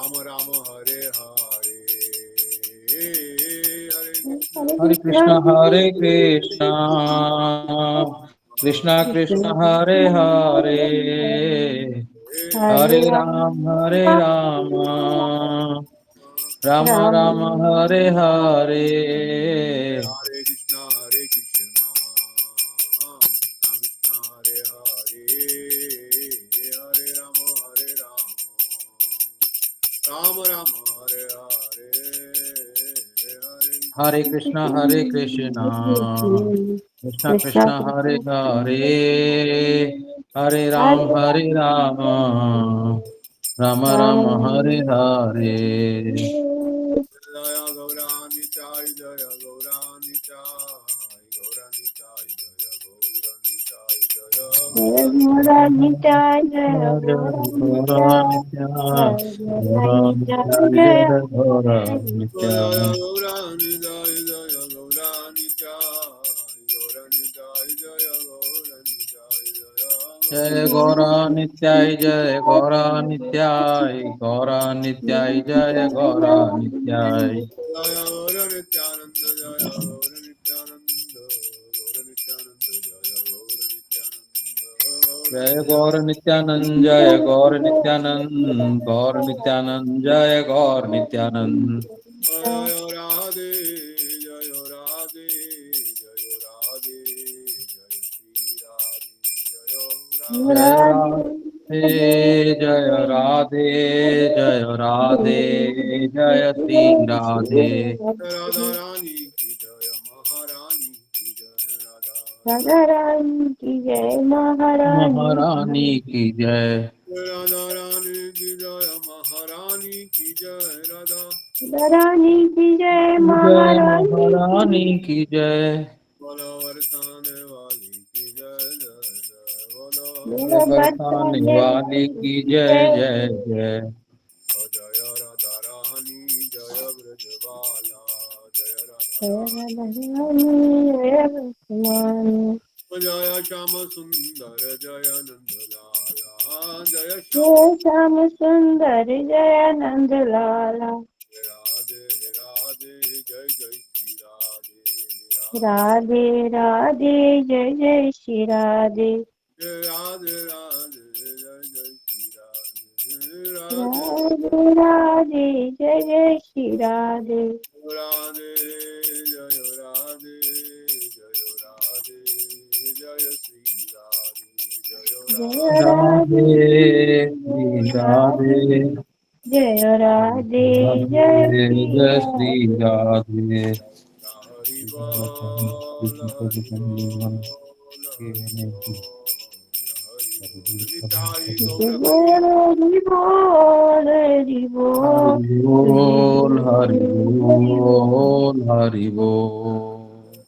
राम राम हरे हरे हरे कृष्णा कृष्णा कृष्णा हरे हरे हरे राम राम राम हरे हरे। हरे कृष्णा कृष्णा हरे हरे हरे राम राम राम हरे हरे हरे कृष्णा कृष्णा कृष्णा हरे हरे हरे राम राम राम हरे हरे। जय गौरानिताय जय गौरानिताय गौरानिताय जय गौरानिताय जय गौरानिताय जय गौरानित्याय गौरानिताय जय जय गौरानित्याय गौरानिताय जय गौरानिताय गौरानिताय जय गौरानिताय जय गौरानित्याय जय गौरानित्याय गौरानित्याय जय गौरानित्याय गौर नित्यानंद जय गौर नित्यानंद जय गौर नित्यानंद जय गौर नित्यानंद गौर नित्यानंद जय गौर नित्यानंद जय राधे जय राधे जय राधे जय श्री राधे जय राधे जय राधे जय श्री राधे। राधा रानी की जय महारानी की जय राधा रानी की जय महारानी महारानी की जय राधा रानी की जय महारानी की जय राधा रानी की जय महारानी महारानी की जय बोलो वरसाने वाली की जय जय जय बोलो बरसाने वाली की जय जय जय। जय राधा रानी जय ब्रजबाला जय राधा जय श्याम सुंदर जय नंद लाला जय श्याम श्याम सुंदर जय नंद लाला राधे राधे जय जय श्री राधे राधे राधे जय जय श्री राधे राधे राधे जय जय श्री राधे राधे राधे राधे जय जय श्री राधे राधे जय राधे जय राधे जय श्री राधे जय जय राधे राधे श्री राधे जय राधे जय राधे श्री जय श्री राधे राधे। हरि बोल हरि बोल हरि बोल निताई गौर हरि बोल हरि बोल हरि बोल हरि बोल हरि बोल।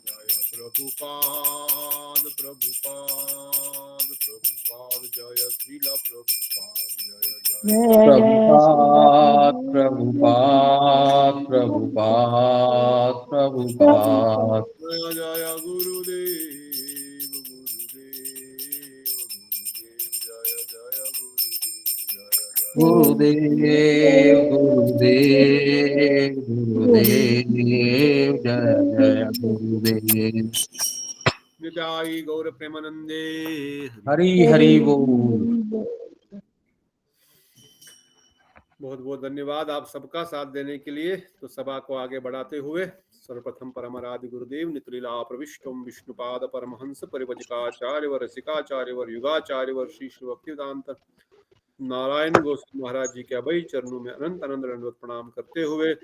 जय प्रभुपाद प्रभुपाद प्रभुपाद जय श्रीला प्रभुपाद जय जय जय जय श्री प्रभुपाद प्रभुपाद प्रभुपाद प्रभुपाद जय जय गुरुदेव गुरुदेव गुरुदेव जय जय गुरुदेव गुरुदेव गुरुदेव जय जय गुरुदेव। निताई गौर प्रेमानंदे हरि हरि बोल। बहुत बहुत धन्यवाद आप सबका साथ देने के लिए। तो सभा को आगे बढ़ाते हुए सर्वप्रथम परमरादि गुरुदेव नितलीला प्रविष्टम विष्णुपाद परमहंस परिवजिकाचार्य व रसिकाचार्य व युगाचार्य व श्री श्री भक्तिवेदांत नारायण गोस्वामी महाराज जी के अभय चरणों में अनंत अनंत दंडवत प्रणाम करते हुए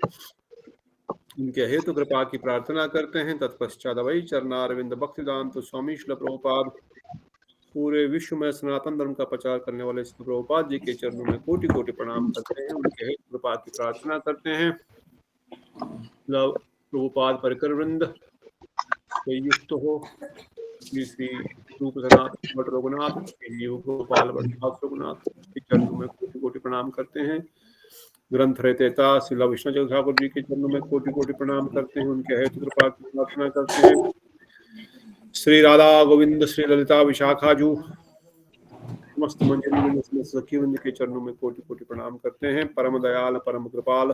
इनके हेतु कृपा की प्रार्थना करते हैं। तत्पश्चात अभय चरणारविंद भक्तिवेदांत स्वामी श्रील प्रभुपाद पूरे विश्व में सनातन धर्म का प्रचार करने वाले श्री प्रभुपाद जी के चरणों में कोटि कोटि प्रणाम करते हैं। उनके हेतु कृपा की प्रार्थना करते हैं। प्रभुपाद परिकर वृंद से युक्त हो श्री श्री रूप सनातन भट्ट रघुनाथ श्री गोपाल भट्ट रघुनाथ के चरणों में कोटि कोटि प्रणाम करते हैं। ग्रंथ रचयिता श्रीला विष्णु ठाकुर जी के चरणों में कोटि कोटि प्रणाम करते हैं। उनके हेतु कृपा की प्रार्थना करते हैं। श्री राधा गोविंद श्री ललिता विशाखा जू समस्त मंजरी वृंद समस्त सखी वृंद के चरणों में कोटि कोटि प्रणाम करते हैं। परम दयाल परम कृपाल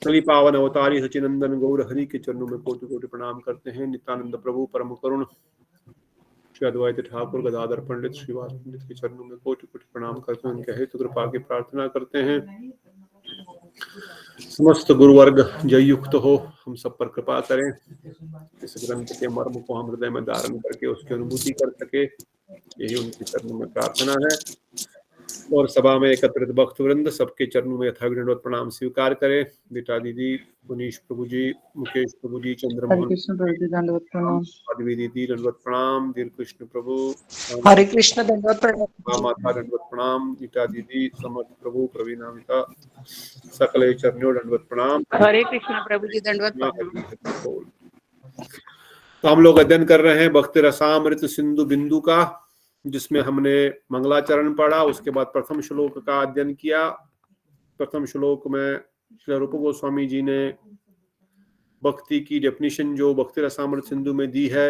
कली पावन अवतारी सचिनंदन गौर हरि के चरणों में कोटि कोटि प्रणाम करते हैं। नित्यानंद प्रभु परम करुण श्री अद्वैत ठाकुर गदाधर पंडित श्रीवास पंडित के चरणों में कोटि कोटि प्रणाम करते हैं। उनके हेतु कृपा की प्रार्थना करते हैं। समस्त गुरुवर्ग जय युक्त हो, हम सब पर कृपा करें। इस ग्रंथ के मर्म को हम हृदय में धारण करके उसकी अनुभूति कर सके, यही उनके चरणों में प्रार्थना है। और सभा में एकत्रित भक्त वृंद सबके चरणों में यथाविधिवत प्रणाम स्वीकार करें। बेटा दीदी, मुनीश प्रभु जी, मुकेश प्रभु जी, हरे चंद्रमोहन कृष्ण प्रभु जी दंडवत प्रणाम। माधवी दीदी दंडवत प्रणाम। धीर कृष्ण प्रभु, हरे कृष्ण दंडवत प्रणाम। माता दंडवत प्रणाम। गीता दीदी, समर्थ प्रभु, प्रवीणामिता, सकल चरणों दंडवत प्रणाम। हरे कृष्ण प्रभु जी दंडवत प्रणाम। तो हम लोग अध्ययन कर रहे हैं भक्ति रसामृत सिंधु बिंदु का, जिसमें हमने मंगलाचरण पढ़ा। उसके बाद प्रथम श्लोक का अध्ययन किया। प्रथम श्लोक में श्री रूप गोस्वामी जी ने भक्ति की डेफिनेशन जो भक्ति रसामृत सिंधु में दी है,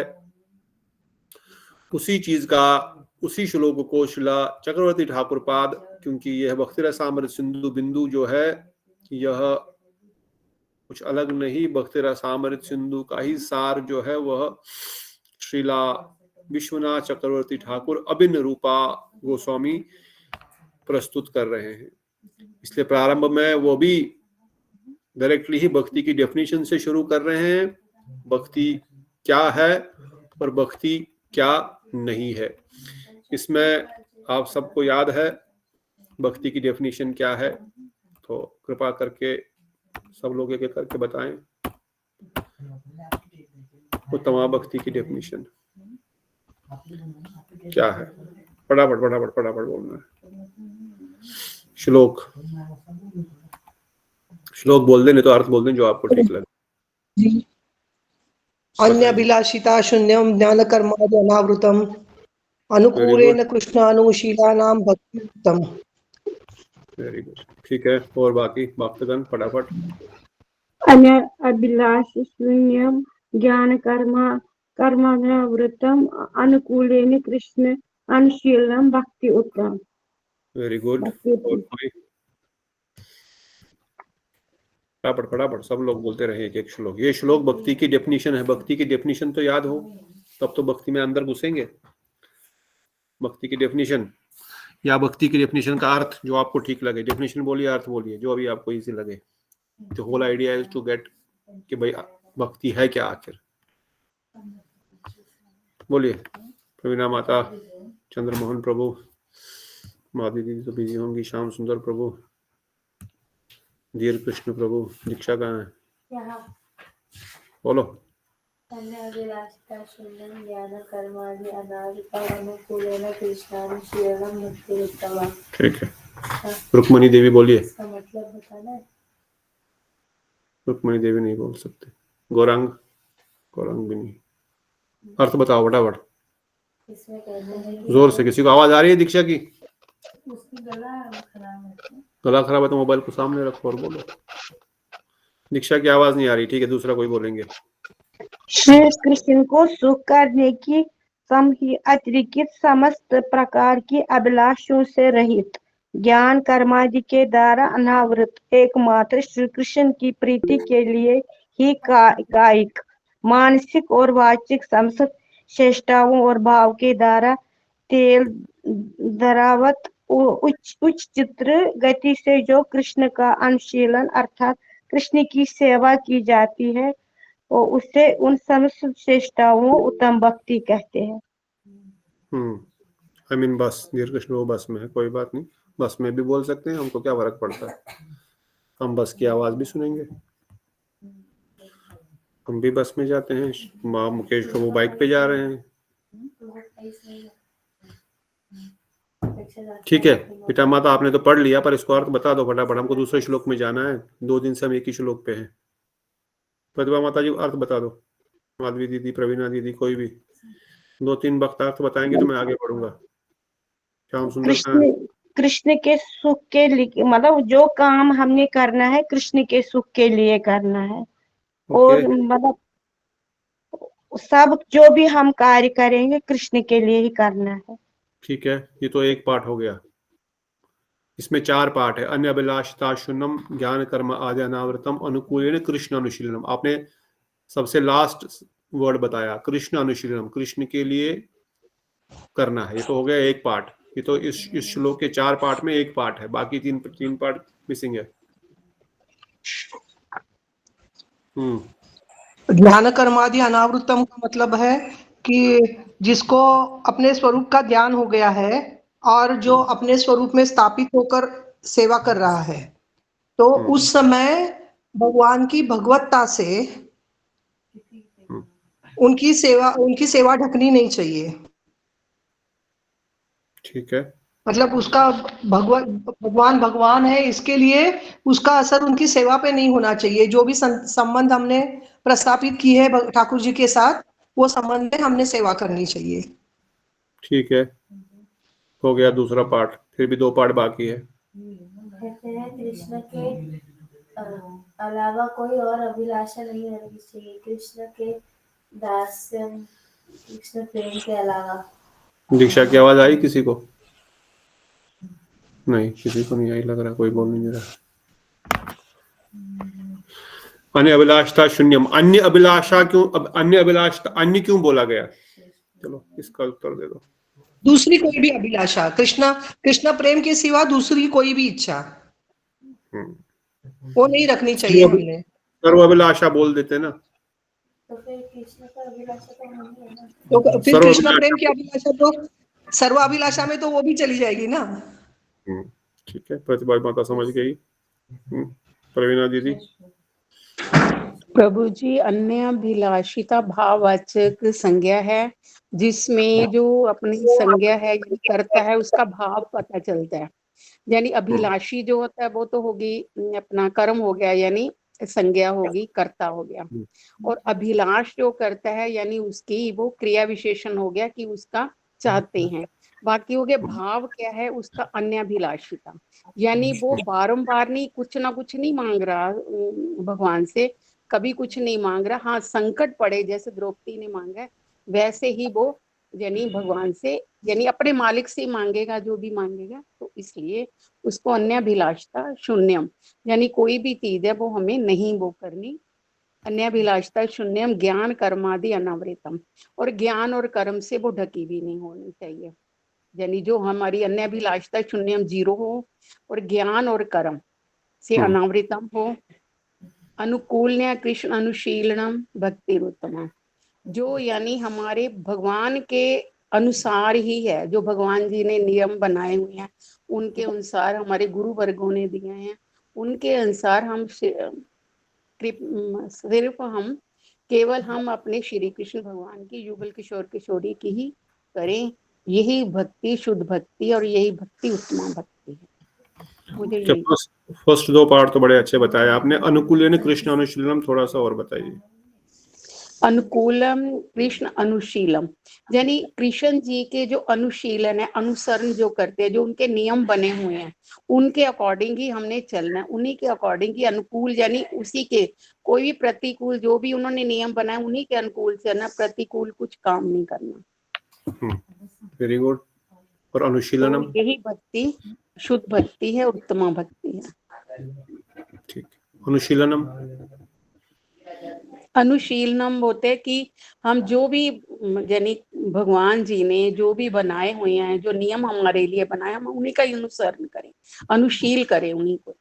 उसी चीज का, उसी श्लोक को शिला चक्रवर्ती ठाकुर पाद, क्योंकि यह भक्ति रसामृत सिंधु बिंदु जो है यह कुछ अलग नहीं, भक्ति रसामृत सिंधु का ही सार जो है वह श्रीला विश्वनाथ चक्रवर्ती ठाकुर अभिन्न रूपा गोस्वामी प्रस्तुत कर रहे हैं। इसलिए प्रारंभ में वो भी डायरेक्टली ही भक्ति की डेफिनेशन से शुरू कर रहे हैं, भक्ति क्या है और भक्ति क्या नहीं है। इसमें आप सबको याद है भक्ति की डेफिनेशन क्या है, तो कृपा करके सब लोग एक एक करके बताएं। उत्तम भक्ति की डेफिनेशन क्या है? फटाफट फटाफट फटाफट बोलना है। श्लोक बोल दें, नहीं तो अर्थ बोल दें जो आपको ठीक लगे। अन्य अभिलाषिता शून्यम ज्ञान कर्मादि अनावृतम अनुकूलेन कृष्णानुशीलानां भक्तियुक्तम। वेरी गुड, ठीक है। और बाकी भक्तगण फटाफट। अन्य अभिलाष शून्यम ज्ञान कर्मावृतम अनुकूलेन कृष्ण अनुशीलनम भक्ति उत्तम। Very good. और कोई? फटाफट फटाफट सब लोग बोलते रहे एक एक श्लोक। ये श्लोक भक्ति की डेफिनेशन है। भक्ति की डेफिनेशन तो याद हो, तब तो भक्ति में अंदर घुसेंगे। भक्ति की डेफिनेशन या भक्ति की डेफिनेशन का अर्थ जो आपको ठीक लगे। डेफिनेशन बोलिए, अर्थ बोलिए, जो अभी आपको इजी लगे। The whole idea is to get कि भाई भक्ति है क्या आखिर। बोलिए। प्रवीणा माता, चंद्रमोहन प्रभु, माधवी दीदी तो बिजी होंगी, श्याम सुंदर प्रभु, धीर कृष्ण प्रभु, दीक्षा कहाँ है? बोलो। ठीक है। रुक्मणी देवी बोलिए। मतलब बताना है। रुक्मणी देवी नहीं बोल सकते। गौरांग भी नहीं। अर्थ बताओ फटाफट, जोर से। किसी को आवाज आ रही है दीक्षा की? उसकी गला खराब है। गला खराब है तो मोबाइल को सामने रखो और बोलो। दीक्षा की आवाज नहीं आ रही, ठीक है, दूसरा कोई बोलेंगे। श्री कृष्ण को सुख करने की अतिरिक्त समस्त प्रकार की अभिलाषों से रहित, ज्ञान कर्मादि के द्वारा अनावृत, एकमात्र श्री कृष्ण की प्रीति के लिए ही कायिक, मानसिक और वाचिक समस्त चेष्टाओं और भाव के द्वारा तेल धरावत उच्च चित्र गति से जो कृष्ण का अनुशीलन अर्थात कृष्ण की सेवा की जाती है, और उसे उन समस्त चेष्टाओं उत्तम भक्ति कहते हैं। आई मीन बस धीर कृष्ण वो बस में है, कोई बात नहीं, बस में भी बोल सकते हैं, हमको क्या फर्क पड़ता है। हम बस की आवाज भी सुनेंगे। हम भी बस में जाते हैं। माँ मुकेश को वो बाइक पे जा रहे हैं। ठीक है बेटा माता, आपने तो पढ़ लिया, पर इसको अर्थ बता दो फटाफट, हमको दूसरे श्लोक में जाना है। 2 दिन से हम एक ही श्लोक पे हैं। प्रतिभा माता जी अर्थ बता दो। माधवी दीदी, प्रवीणा दीदी, कोई भी 2-3 वक्त अर्थ बताएंगे तो मैं आगे बढ़ूंगा। श्याम सुंदर कृष्ण के सुख के लिए, मतलब जो काम हमने करना है कृष्ण के सुख के लिए करना है। और मतलब सब जो भी हम कार्य करेंगे कृष्ण के लिए ही करना है। ठीक है, ये तो एक पार्ट हो गया। इसमें 4 पार्ट है। अन्य अभिलाषता शून्यम ज्ञान कर्म आदि अनावृतम अनुकूलेन कृष्ण अनुशीलनम। आपने सबसे लास्ट वर्ड बताया कृष्ण अनुशीलनम, कृष्ण के लिए करना है। ये तो हो गया एक पार्ट। ये तो इस श्लोक के 4 पार्ट में एक पार्ट है, बाकी तीन पार्ट मिसिंग है। ज्ञान कर्मादि अनावृतम का मतलब है कि जिसको अपने स्वरूप का ज्ञान हो गया है और जो अपने स्वरूप में स्थापित होकर सेवा कर रहा है, तो उस समय भगवान की भगवत्ता से उनकी सेवा ढकनी नहीं चाहिए। ठीक है, मतलब उसका भगवान है, इसके लिए उसका असर उनकी सेवा पे नहीं होना चाहिए। जो भी संबंध हमने प्रस्थापित की है ठाकुर जी के साथ, वो संबंध में हमने सेवा करनी चाहिए। ठीक है, हो गया दूसरा पार्ट। फिर भी 2 पार्ट बाकी है। कहते हैं कृष्ण के अलावा कोई और अभिलाषा नहीं होनी चाहिए, कृष्ण के दास्य, कृष्ण प्रेम के अलावा। दीक्षा की आवाज आई किसी को? नहीं, किसी को नहीं आई लग रहा, कोई बोल नहीं रहा। अन्य अभिलाषता शून्यम, अन्य अभिलाषा क्यों, अब अन्य अभिलाषा अन्य क्यों बोला गया? चलो इसका उत्तर दे दो। दूसरी कोई भी अभिलाषा, कृष्ण प्रेम के सिवा दूसरी कोई भी इच्छा वो नहीं रखनी चाहिए हमने। सर्व अभिलाषा बोल देते ना, तो फिर कृष्ण का अभिलाषा तो नहीं है ना। तो फिर कृष्ण प्रेम की अभिलाषा तो सर्व अभिलाषा में तो वो भी चली जाएगी ना। ठीक है, प्रतिभा माता समझ गई। प्रवीणा दीदी। प्रभु जी, अन्य अभिलाषिता भाववाचक संज्ञा है, जिसमें जो अपनी संज्ञा है यानी करता है उसका भाव पता चलता है। यानी अभिलाषी जो होता है वो तो होगी अपना कर्म हो गया, यानी संज्ञा होगी, कर्ता हो गया। और अभिलाष जो करता है यानी उसकी वो क्रिया विशेषण हो गया कि उसका चाहते हैं। बाकी हो गया भाव क्या है उसका, अन्य अभिलाषिता यानी वो बारंबार नहीं, कुछ ना कुछ नहीं मांग रहा भगवान से, कभी कुछ नहीं मांग रहा। हाँ, संकट पड़े जैसे द्रौपदी ने मांगा वैसे ही वो यानी भगवान से यानी अपने मालिक से मांगेगा जो भी मांगेगा। तो इसलिए उसको अन्य अभिलाषता शून्यम यानी कोई भी चीज है वो हमें नहीं वो करनी। अन्य अभिलाषता शून्यम ज्ञान कर्मादि अनावृतम, और ज्ञान और कर्म से वो ढकी भी नहीं होनी चाहिए। यानी जो हमारी अन्य अभिलाषता शून्यम 0 हो और ज्ञान और कर्म से अनावृतम हो। अनुकूल कृष्ण अनुशीलनम भक्ति उत्तम, जो यानी हमारे भगवान के अनुसार ही है, जो भगवान जी ने नियम बनाए हुए हैं उनके अनुसार, हमारे गुरु वर्गों ने दिए हैं उनके अनुसार हम सिर्फ हम केवल हम अपने श्री कृष्ण भगवान की युगल किशोर किशोरी की ही करें। यही भक्ति शुद्ध भक्ति और यही भक्ति उत्तम भक्ति है। मुझे यही फर्स्ट 2 पार्ट तो बड़े अच्छे बताए आपने। अनुकूल कृष्ण अनुशीलनम थोड़ा सा और बताइए। अनुकूलम कृष्ण अनुशीलम यानी कृष्ण जी के जो अनुशीलन है, अनुसरण जो करते हैं, जो उनके नियम बने हुए हैं उनके अकॉर्डिंग ही हमने चलना है, उन्हीं के अकॉर्डिंग ही। अनुकूल यानी उसी के, कोई भी प्रतिकूल जो भी उन्होंने नियम बनाए उन्हीं के अनुकूल चलना, प्रतिकूल कुछ काम नहीं करना। Very good. और अनुशीलनम? तो यही भक्ति शुद्ध भक्ति है, उत्तम भक्ति है। ठीक। अनुशीलनम? अनुशीलनम होते कि हम जो भी यानी भगवान जी ने जो भी बनाए हुए हैं, जो नियम हमारे लिए बनाए, हम उन्हीं का अनुसरण करें, अनुशील करें उन्हीं को।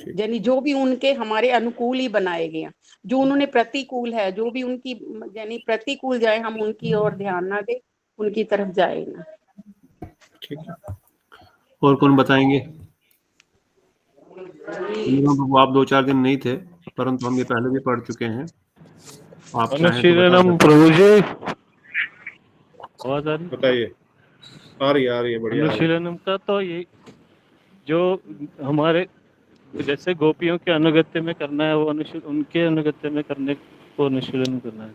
यानी जो भी उनके हमारे अनुकूल ही बनाए गए हैं, जो उन्होंने प्रतिकूल है, जो भी उनकी यानी प्रतिकूल जाए हम उनकी ओर ध्यान ना दे, उनकी तरफ जाए ना। ठीक है, और कौन बताएंगे? आप 2-4 दिन नहीं थे, परंतु हम ये पहले भी पढ़ चुके हैं। आप अनुशीलनम प्रभु जी, बताइए। आ रही है, बढ़िया। अनुशीलनम का तो ये जो हमारे जैसे गोपियों के अनुगत्य में करना है, वो उनके अनुगत्य में करने को अनुशीलन करना है।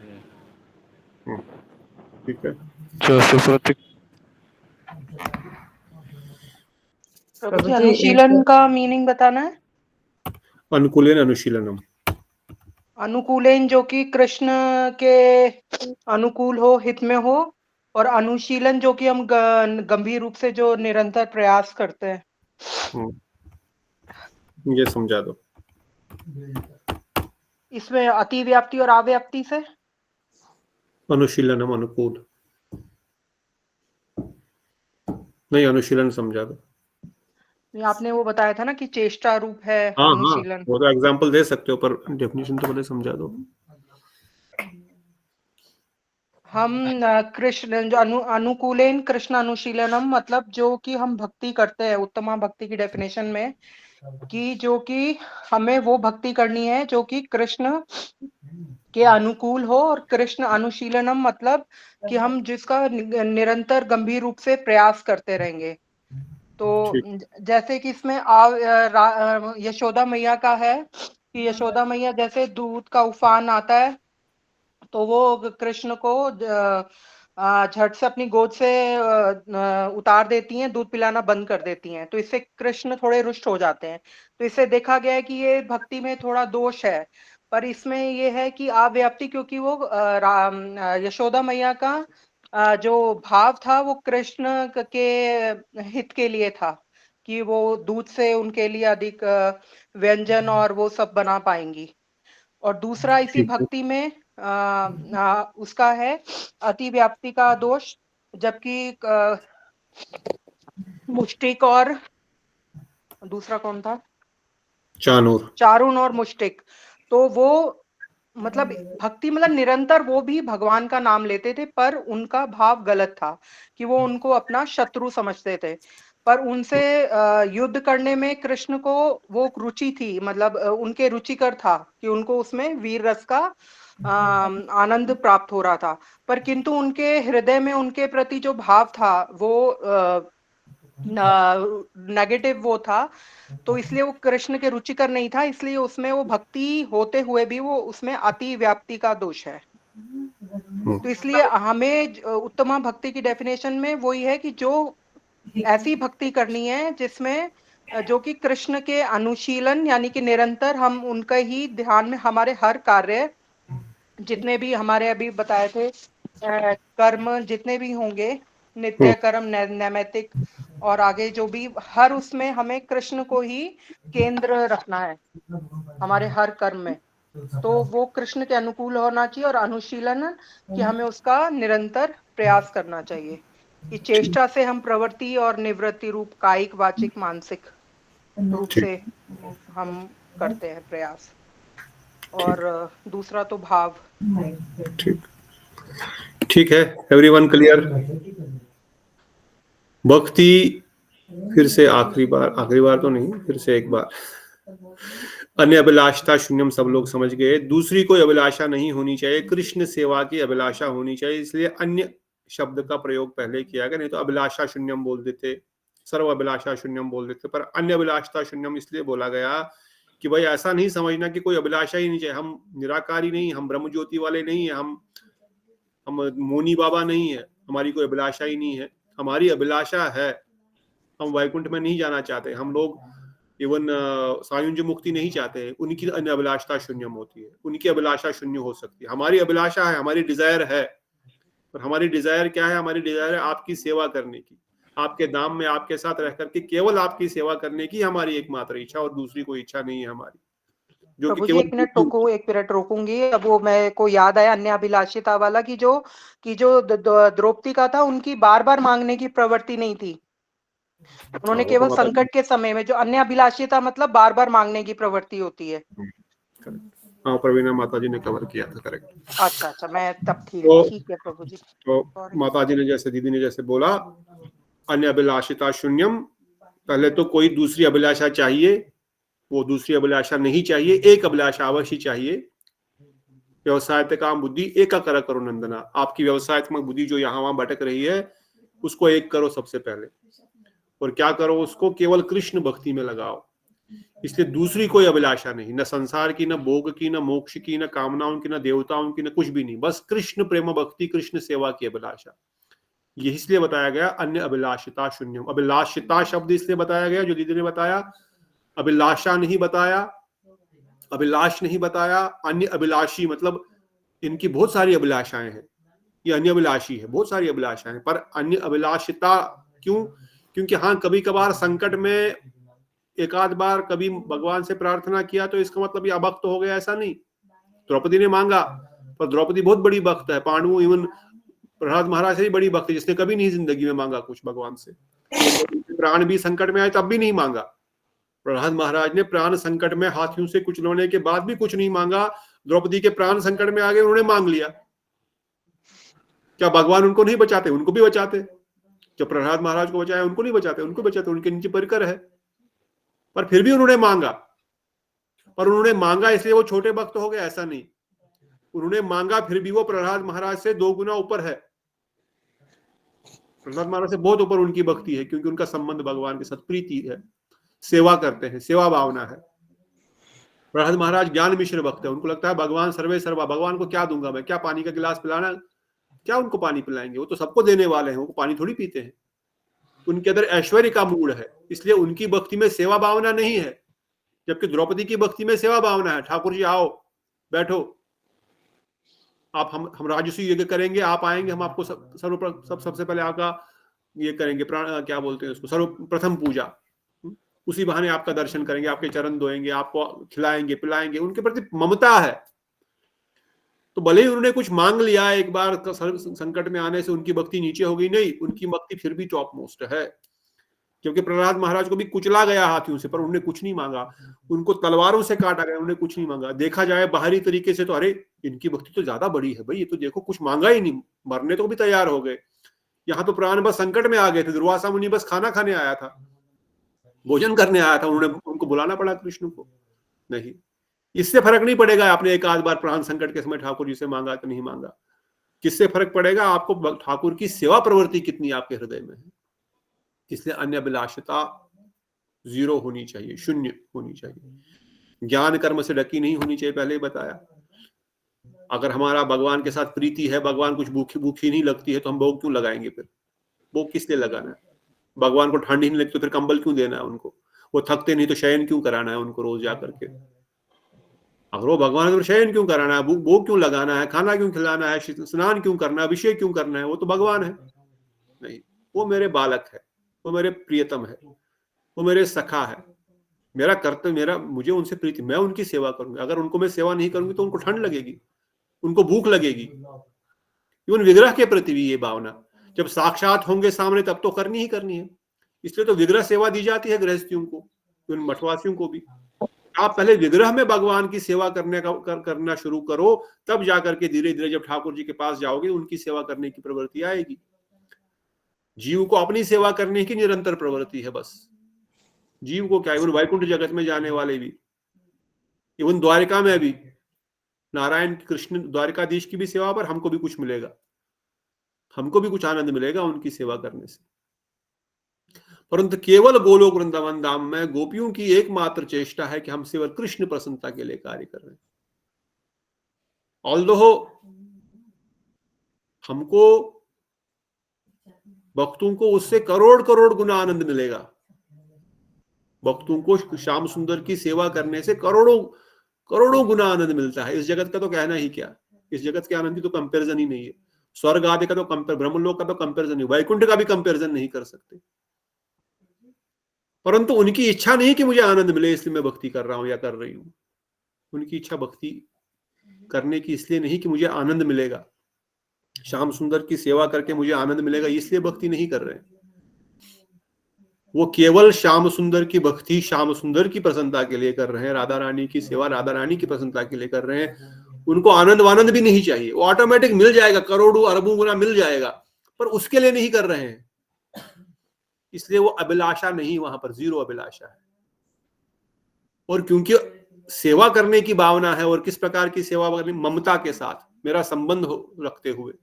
ठीक है, अनुशीलन का मीनिंग बताना है। अनुकूलेन अनुशीलनम, अनुकूलेन जो कि कृष्ण के अनुकूल हो, हित में हो, और अनुशीलन जो कि हम गंभीर रूप से जो निरंतर प्रयास करते हैं। ये समझा दो। इसमें अतिव्याप्ति और अव्याप्ति से अनुशीलनम अनुकूल नहीं, अनुशीलन समझा दो। आपने वो बताया था ना कि चेष्टा रूप है हाँ हाँ, अनुशीलन। वो तो एग्जांपल दे सकते हो, पर डेफिनेशन तो पहले समझा दो। हम कृष्ण जो अनुकूलेन कृष्ण अनुशीलनम, मतलब जो कि हम भक्ति करते हैं, उत्तमा भक्ति की डेफिनेशन में कि जो कि हमें वो भक्ति करनी है जो कि कृष्ण के अनुकूल हो, और कृष्ण अनुशीलनम मतलब कि हम जिसका निरंतर गंभीर रूप से प्रयास करते रहेंगे। तो जैसे कि इसमें यशोदा मैया का है कि यशोदा मैया जैसे दूध का उफान आता है तो वो कृष्ण को झट से अपनी गोद से उतार देती हैं, दूध पिलाना बंद कर देती हैं, तो इससे कृष्ण थोड़े रुष्ट हो जाते हैं। तो इससे देखा गया है कि ये भक्ति में थोड़ा दोष है, पर इसमें ये है कि अव्याप्ति, क्योंकि वो यशोदा मैया का जो भाव था वो कृष्ण के हित के लिए था कि वो दूध से उनके लिए अधिक व्यंजन और वो सब बना पाएंगी। और दूसरा इसी भक्ति में उसका है अतिव्याप्ति का दोष, जबकि मुष्टिक और दूसरा कौन था, चारुन और मुष्टिक, तो वो मतलब भक्ति मतलब निरंतर वो भी भगवान का नाम लेते थे, पर उनका भाव गलत था कि वो उनको अपना शत्रु समझते थे। पर उनसे युद्ध करने में कृष्ण को वो रुचि थी, मतलब उनके रुचिकर था कि उनको उसमें वीर रस का आनंद प्राप्त हो रहा था, पर किंतु उनके हृदय में उनके प्रति जो भाव था वो नेगेटिव वो था, तो इसलिए वो कृष्ण के रुचिकर नहीं था, इसलिए उसमें वो भक्ति होते हुए भी वो उसमें अति व्याप्ति का दोष है। तो इसलिए हमें उत्तमा भक्ति की डेफिनेशन में वही है कि जो ऐसी भक्ति करनी है जिसमें जो कि कृष्ण के अनुशीलन यानी कि निरंतर हम उनका ही ध्यान में हमारे हर कार्य जितने भी हमारे अभी बताए थे कर्म जितने भी होंगे, नित्य कर्म, नैमित्तिक और आगे जो भी, हर उसमें हमें कृष्ण को ही केंद्र रखना है हमारे हर कर्म में। तो वो कृष्ण के अनुकूल होना चाहिए, और अनुशीलन कि हमें उसका निरंतर प्रयास करना चाहिए कि चेष्टा से हम प्रवृत्ति और निवृत्ति रूप कायिक, वाचिक, मानसिक रूप से हम करते हैं प्रयास, और दूसरा तो भाव। ठीक है, एवरीवन क्लियर? भक्ति फिर से आखिरी बार तो नहीं, फिर से एक बार, अन्य अभिलाषता शून्यम सब लोग समझ गए। दूसरी कोई अभिलाषा नहीं होनी चाहिए, कृष्ण सेवा की अभिलाषा होनी चाहिए, इसलिए अन्य शब्द का प्रयोग पहले किया गया, नहीं तो अभिलाषा शून्यम बोल देते, सर्व अभिलाषा शून्यम बोल देते, पर अन्य अभिलाषता शून्यम इसलिए बोला गया कि भाई ऐसा नहीं समझना कि कोई अभिलाषा ही नहीं चाहिए, हम निराकारी नहीं, हम ब्रह्म ज्योति वाले नहीं है, हम मोनी बाबा नहीं है, हमारी कोई अभिलाषा ही नहीं है। हमारी अभिलाषा है, हम वैकुंठ में नहीं जाना चाहते, हम लोग इवन सायुंज मुक्ति नहीं चाहते, उनकी अन्य अभिलाषा शून्यम होती है, उनकी अभिलाषा शून्य हो सकती है। हमारी अभिलाषा है, हमारी डिजायर है, पर हमारी डिजायर क्या है? हमारी डिजायर है आपकी सेवा करने की, आपके धाम में आपके साथ रह करके केवल आपकी सेवा करने की हमारी एकमात्र इच्छा, और दूसरी कोई इच्छा नहीं है हमारी। जो कि एक मिनट रोकूंगी, अब वो मेरे को याद आया अन्य अभिलाषिता वाला कि जो द्रौपदी का था, उनकी बार बार मांगने की प्रवृत्ति नहीं थी, उन्होंने केवल संकट के समय में, जो अन्य अभिलाषिता मतलब बार बार मांगने की प्रवृत्ति होती है। हाँ, प्रवीणा माता जी ने कवर किया था, करेक्ट। अच्छा, मैं तब ठीक है प्रभु जी। तो माता जी ने जैसे, दीदी ने जैसे बोला, अन्य अभिलाषिता शून्यम, पहले तो कोई दूसरी अभिलाषा चाहिए, वो दूसरी अभिलाषा नहीं चाहिए, एक अभिलाषा अवश्य चाहिए। व्यवसायत्मक बुद्धि एकाकर करो नंदना, आपकी व्यवसायत्मक बुद्धि जो यहाँ वहां भटक रही है उसको एक करो सबसे पहले, और क्या करो, उसको केवल कृष्ण भक्ति में लगाओ। इसलिए दूसरी कोई अभिलाषा नहीं, न संसार की, न भोग की, न मोक्ष की, न कामनाओं की, न देवताओं की, न कुछ भी नहीं, बस कृष्ण प्रेम भक्ति, कृष्ण सेवा की अभिलाषा। ये इसलिए बताया गया अन्य अभिलाषिता शून्यम। अभिलाषिता शब्द इसलिए बताया गया, जो दीदी ने बताया, अभिलाषा नहीं बताया, अभिलाष नहीं बताया। अन्य अभिलाषी मतलब इनकी बहुत सारी अभिलाषाएं हैं, ये अन्य अभिलाषी है, बहुत सारी अभिलाषाएं, पर अन्य अभिलाषिता क्यों? क्योंकि हाँ कभी कभार संकट में एक आध बार कभी भगवान से प्रार्थना किया तो इसका मतलब ये अभक्त हो गया, ऐसा नहीं। द्रौपदी ने मांगा, पर द्रौपदी बहुत बड़ी भक्त है, पांडु इवन प्रहलाद महाराज से भी बड़ी भक्त है, जिसने कभी नहीं जिंदगी में मांगा कुछ भगवान से। प्राण भी संकट में आए तब भी नहीं मांगा। प्रहलाद महाराज ने प्राण संकट में हाथियों से कुचलने के बाद भी कुछ नहीं मांगा। द्रौपदी के प्राण संकट में आ गए, उन्होंने मांग लिया। क्या भगवान उनको नहीं बचाते? उनको भी बचाते। जब प्रहलाद महाराज को बचाया उनको नहीं बचाते, उनको बचाते, उनके नीचे परिकर है। पर फिर भी उन्होंने मांगा, पर उन्होंने मांगा इसलिए वो छोटे भक्त हो गए, ऐसा नहीं। उन्होंने मांगा फिर भी वो प्रहलाद महाराज से 2 गुना ऊपर है। प्रहलाद महाराज से बहुत ऊपर उनकी भक्ति है, क्योंकि उनका संबंध भगवान के साथ प्रीति है, सेवा करते हैं, सेवा भावना है। प्रहलाद महाराज ज्ञान मिश्र भक्त है, उनको लगता है भगवान सर्वे सर्वा, भगवान को क्या दूंगा मैं, क्या पानी का गिलास पिलाना, क्या उनको पानी पिलाएंगे, वो तो सबको देने वाले हैं, वो पानी थोड़ी पीते हैं। उनके अंदर ऐश्वर्य का मूड है, इसलिए उनकी भक्ति में सेवा भावना नहीं है। जबकि द्रौपदी की भक्ति में सेवा भावना है। ठाकुर जी आओ, बैठो, आप हम राजसूय यज्ञ करेंगे, आप आएंगे, हम आपको सबसे पहले आपका ये करेंगे, क्या बोलते हैं उसको, सर्वप्रथम पूजा, उसी बहाने आपका दर्शन करेंगे, आपके चरण धोएंगे, आपको खिलाएंगे पिलाएंगे। उनके प्रति ममता है। तो भले ही उन्होंने कुछ मांग लिया एक बार संकट में आने से उनकी भक्ति नीचे हो गई, नहीं, उनकी भक्ति फिर भी टॉप मोस्ट है। क्योंकि प्रहलाद महाराज को भी कुचला गया हाथियों से, पर उन्होंने कुछ नहीं मांगा। उनको तलवारों से काटा गया, उन्होंने कुछ नहीं मांगा। देखा जाए बाहरी तरीके से तो अरे इनकी भक्ति तो ज्यादा बड़ी है भाई, ये तो देखो कुछ मांगा ही नहीं, मरने तो भी तैयार हो गए। यहाँ तो प्राण बस संकट में आ गए थे, दुर्वासा मुनि बस खाना खाने आया था, भोजन करने आया था, उन्होंने उनको बुलाना पड़ा कृष्ण को। नहीं, इससे फर्क नहीं पड़ेगा आपने एक आध बार प्राण संकट के समय ठाकुर जी से मांगा तो नहीं मांगा। किससे फर्क पड़ेगा? आपको ठाकुर की सेवा प्रवृत्ति कितनी आपके हृदय में है। इसलिए अन्य अभिलाषिता 0 होनी चाहिए, 0 होनी चाहिए। ज्ञान कर्म से ढकी नहीं होनी चाहिए, पहले ही बताया। अगर हमारा भगवान के साथ प्रीति है, भगवान कुछ भूखी नहीं लगती है, तो हम भोग क्यों लगाएंगे? फिर भोग किस लिए लगाना है? भगवान को ठंडी नहीं लगती तो फिर कंबल क्यों देना है उनको? वो थकते नहीं तो शयन क्यों कराना है उनको रोज जा करके? अगर वो भगवान तो शयन क्यों कराना है, भोग क्यों लगाना है, खाना क्यों खिलाना है, स्नान क्यों करना है, अभिषेक क्यों करना है? वो तो भगवान है। नहीं, वो मेरे बालक है, वो मेरे प्रियतम है, वो मेरे सखा है, मेरा कर्तव्य, मुझे उनसे प्रीति, मैं उनकी सेवा करूंगी। अगर उनको मैं सेवा नहीं करूंगी तो उनको ठंड लगेगी, उनको भूख लगेगी। इवन विग्रह के प्रति भी ये भावना, जब साक्षात होंगे सामने तब तो करनी ही करनी है। इसलिए तो विग्रह सेवा दी जाती है गृहस्थियों को, इवन मठवासियों को भी। आप पहले विग्रह में भगवान की सेवा करना शुरू करो, तब जाकर के धीरे धीरे जब ठाकुर जी के पास जाओगे उनकी सेवा करने की प्रवृत्ति आएगी। जीव को अपनी सेवा करने की निरंतर प्रवृत्ति है बस। जीव को क्या, इवन वैकुंठ जगत में जाने वाले भी, इवन द्वारिका में भी नारायण कृष्ण द्वारिकाधीश की भी सेवा पर हमको भी कुछ मिलेगा, हमको भी कुछ आनंद मिलेगा उनकी सेवा करने से। परंतु केवल गोलोक वृंदावन धाम में गोपियों की एकमात्र चेष्टा है कि हम केवल कृष्ण प्रसन्नता के लिए कार्य कर रहे हैं। ऑल्दो हमको भक्तों को उससे करोड़ करोड़ गुना आनंद मिलेगा। भक्तों को श्याम सुंदर की सेवा करने से करोड़ों करोड़ों गुना आनंद मिलता है। इस जगत का तो कहना ही क्या, इस जगत के आनंद की तो कंपैरिजन ही नहीं है। स्वर्ग आदि का तो ब्रह्मलोक का तो कंपैरिजन नहीं, वैकुंठ का भी कंपैरिजन नहीं कर सकते। परंतु उनकी इच्छा नहीं कि मुझे आनंद मिले इसलिए मैं भक्ति कर रहा हूं या कर रही हूं। उनकी इच्छा भक्ति करने की इसलिए नहीं कि मुझे आनंद मिलेगा, श्याम सुंदर की सेवा करके मुझे आनंद मिलेगा, इसलिए भक्ति नहीं कर रहे। वो केवल श्याम सुंदर की भक्ति श्याम सुंदर की प्रसन्नता के लिए कर रहे हैं, राधा रानी की सेवा राधा रानी की प्रसन्नता के लिए कर रहे हैं। उनको आनंद वानंद भी नहीं चाहिए, वो ऑटोमेटिक मिल जाएगा, करोड़ों अरबों गुना मिल जाएगा, पर उसके लिए नहीं कर रहे हैं। इसलिए वो अभिलाषा नहीं, वहां पर 0 अभिलाषा है। और क्योंकि सेवा करने की भावना है, और किस प्रकार की सेवा करनी, ममता के साथ मेरा संबंध रखते हुए,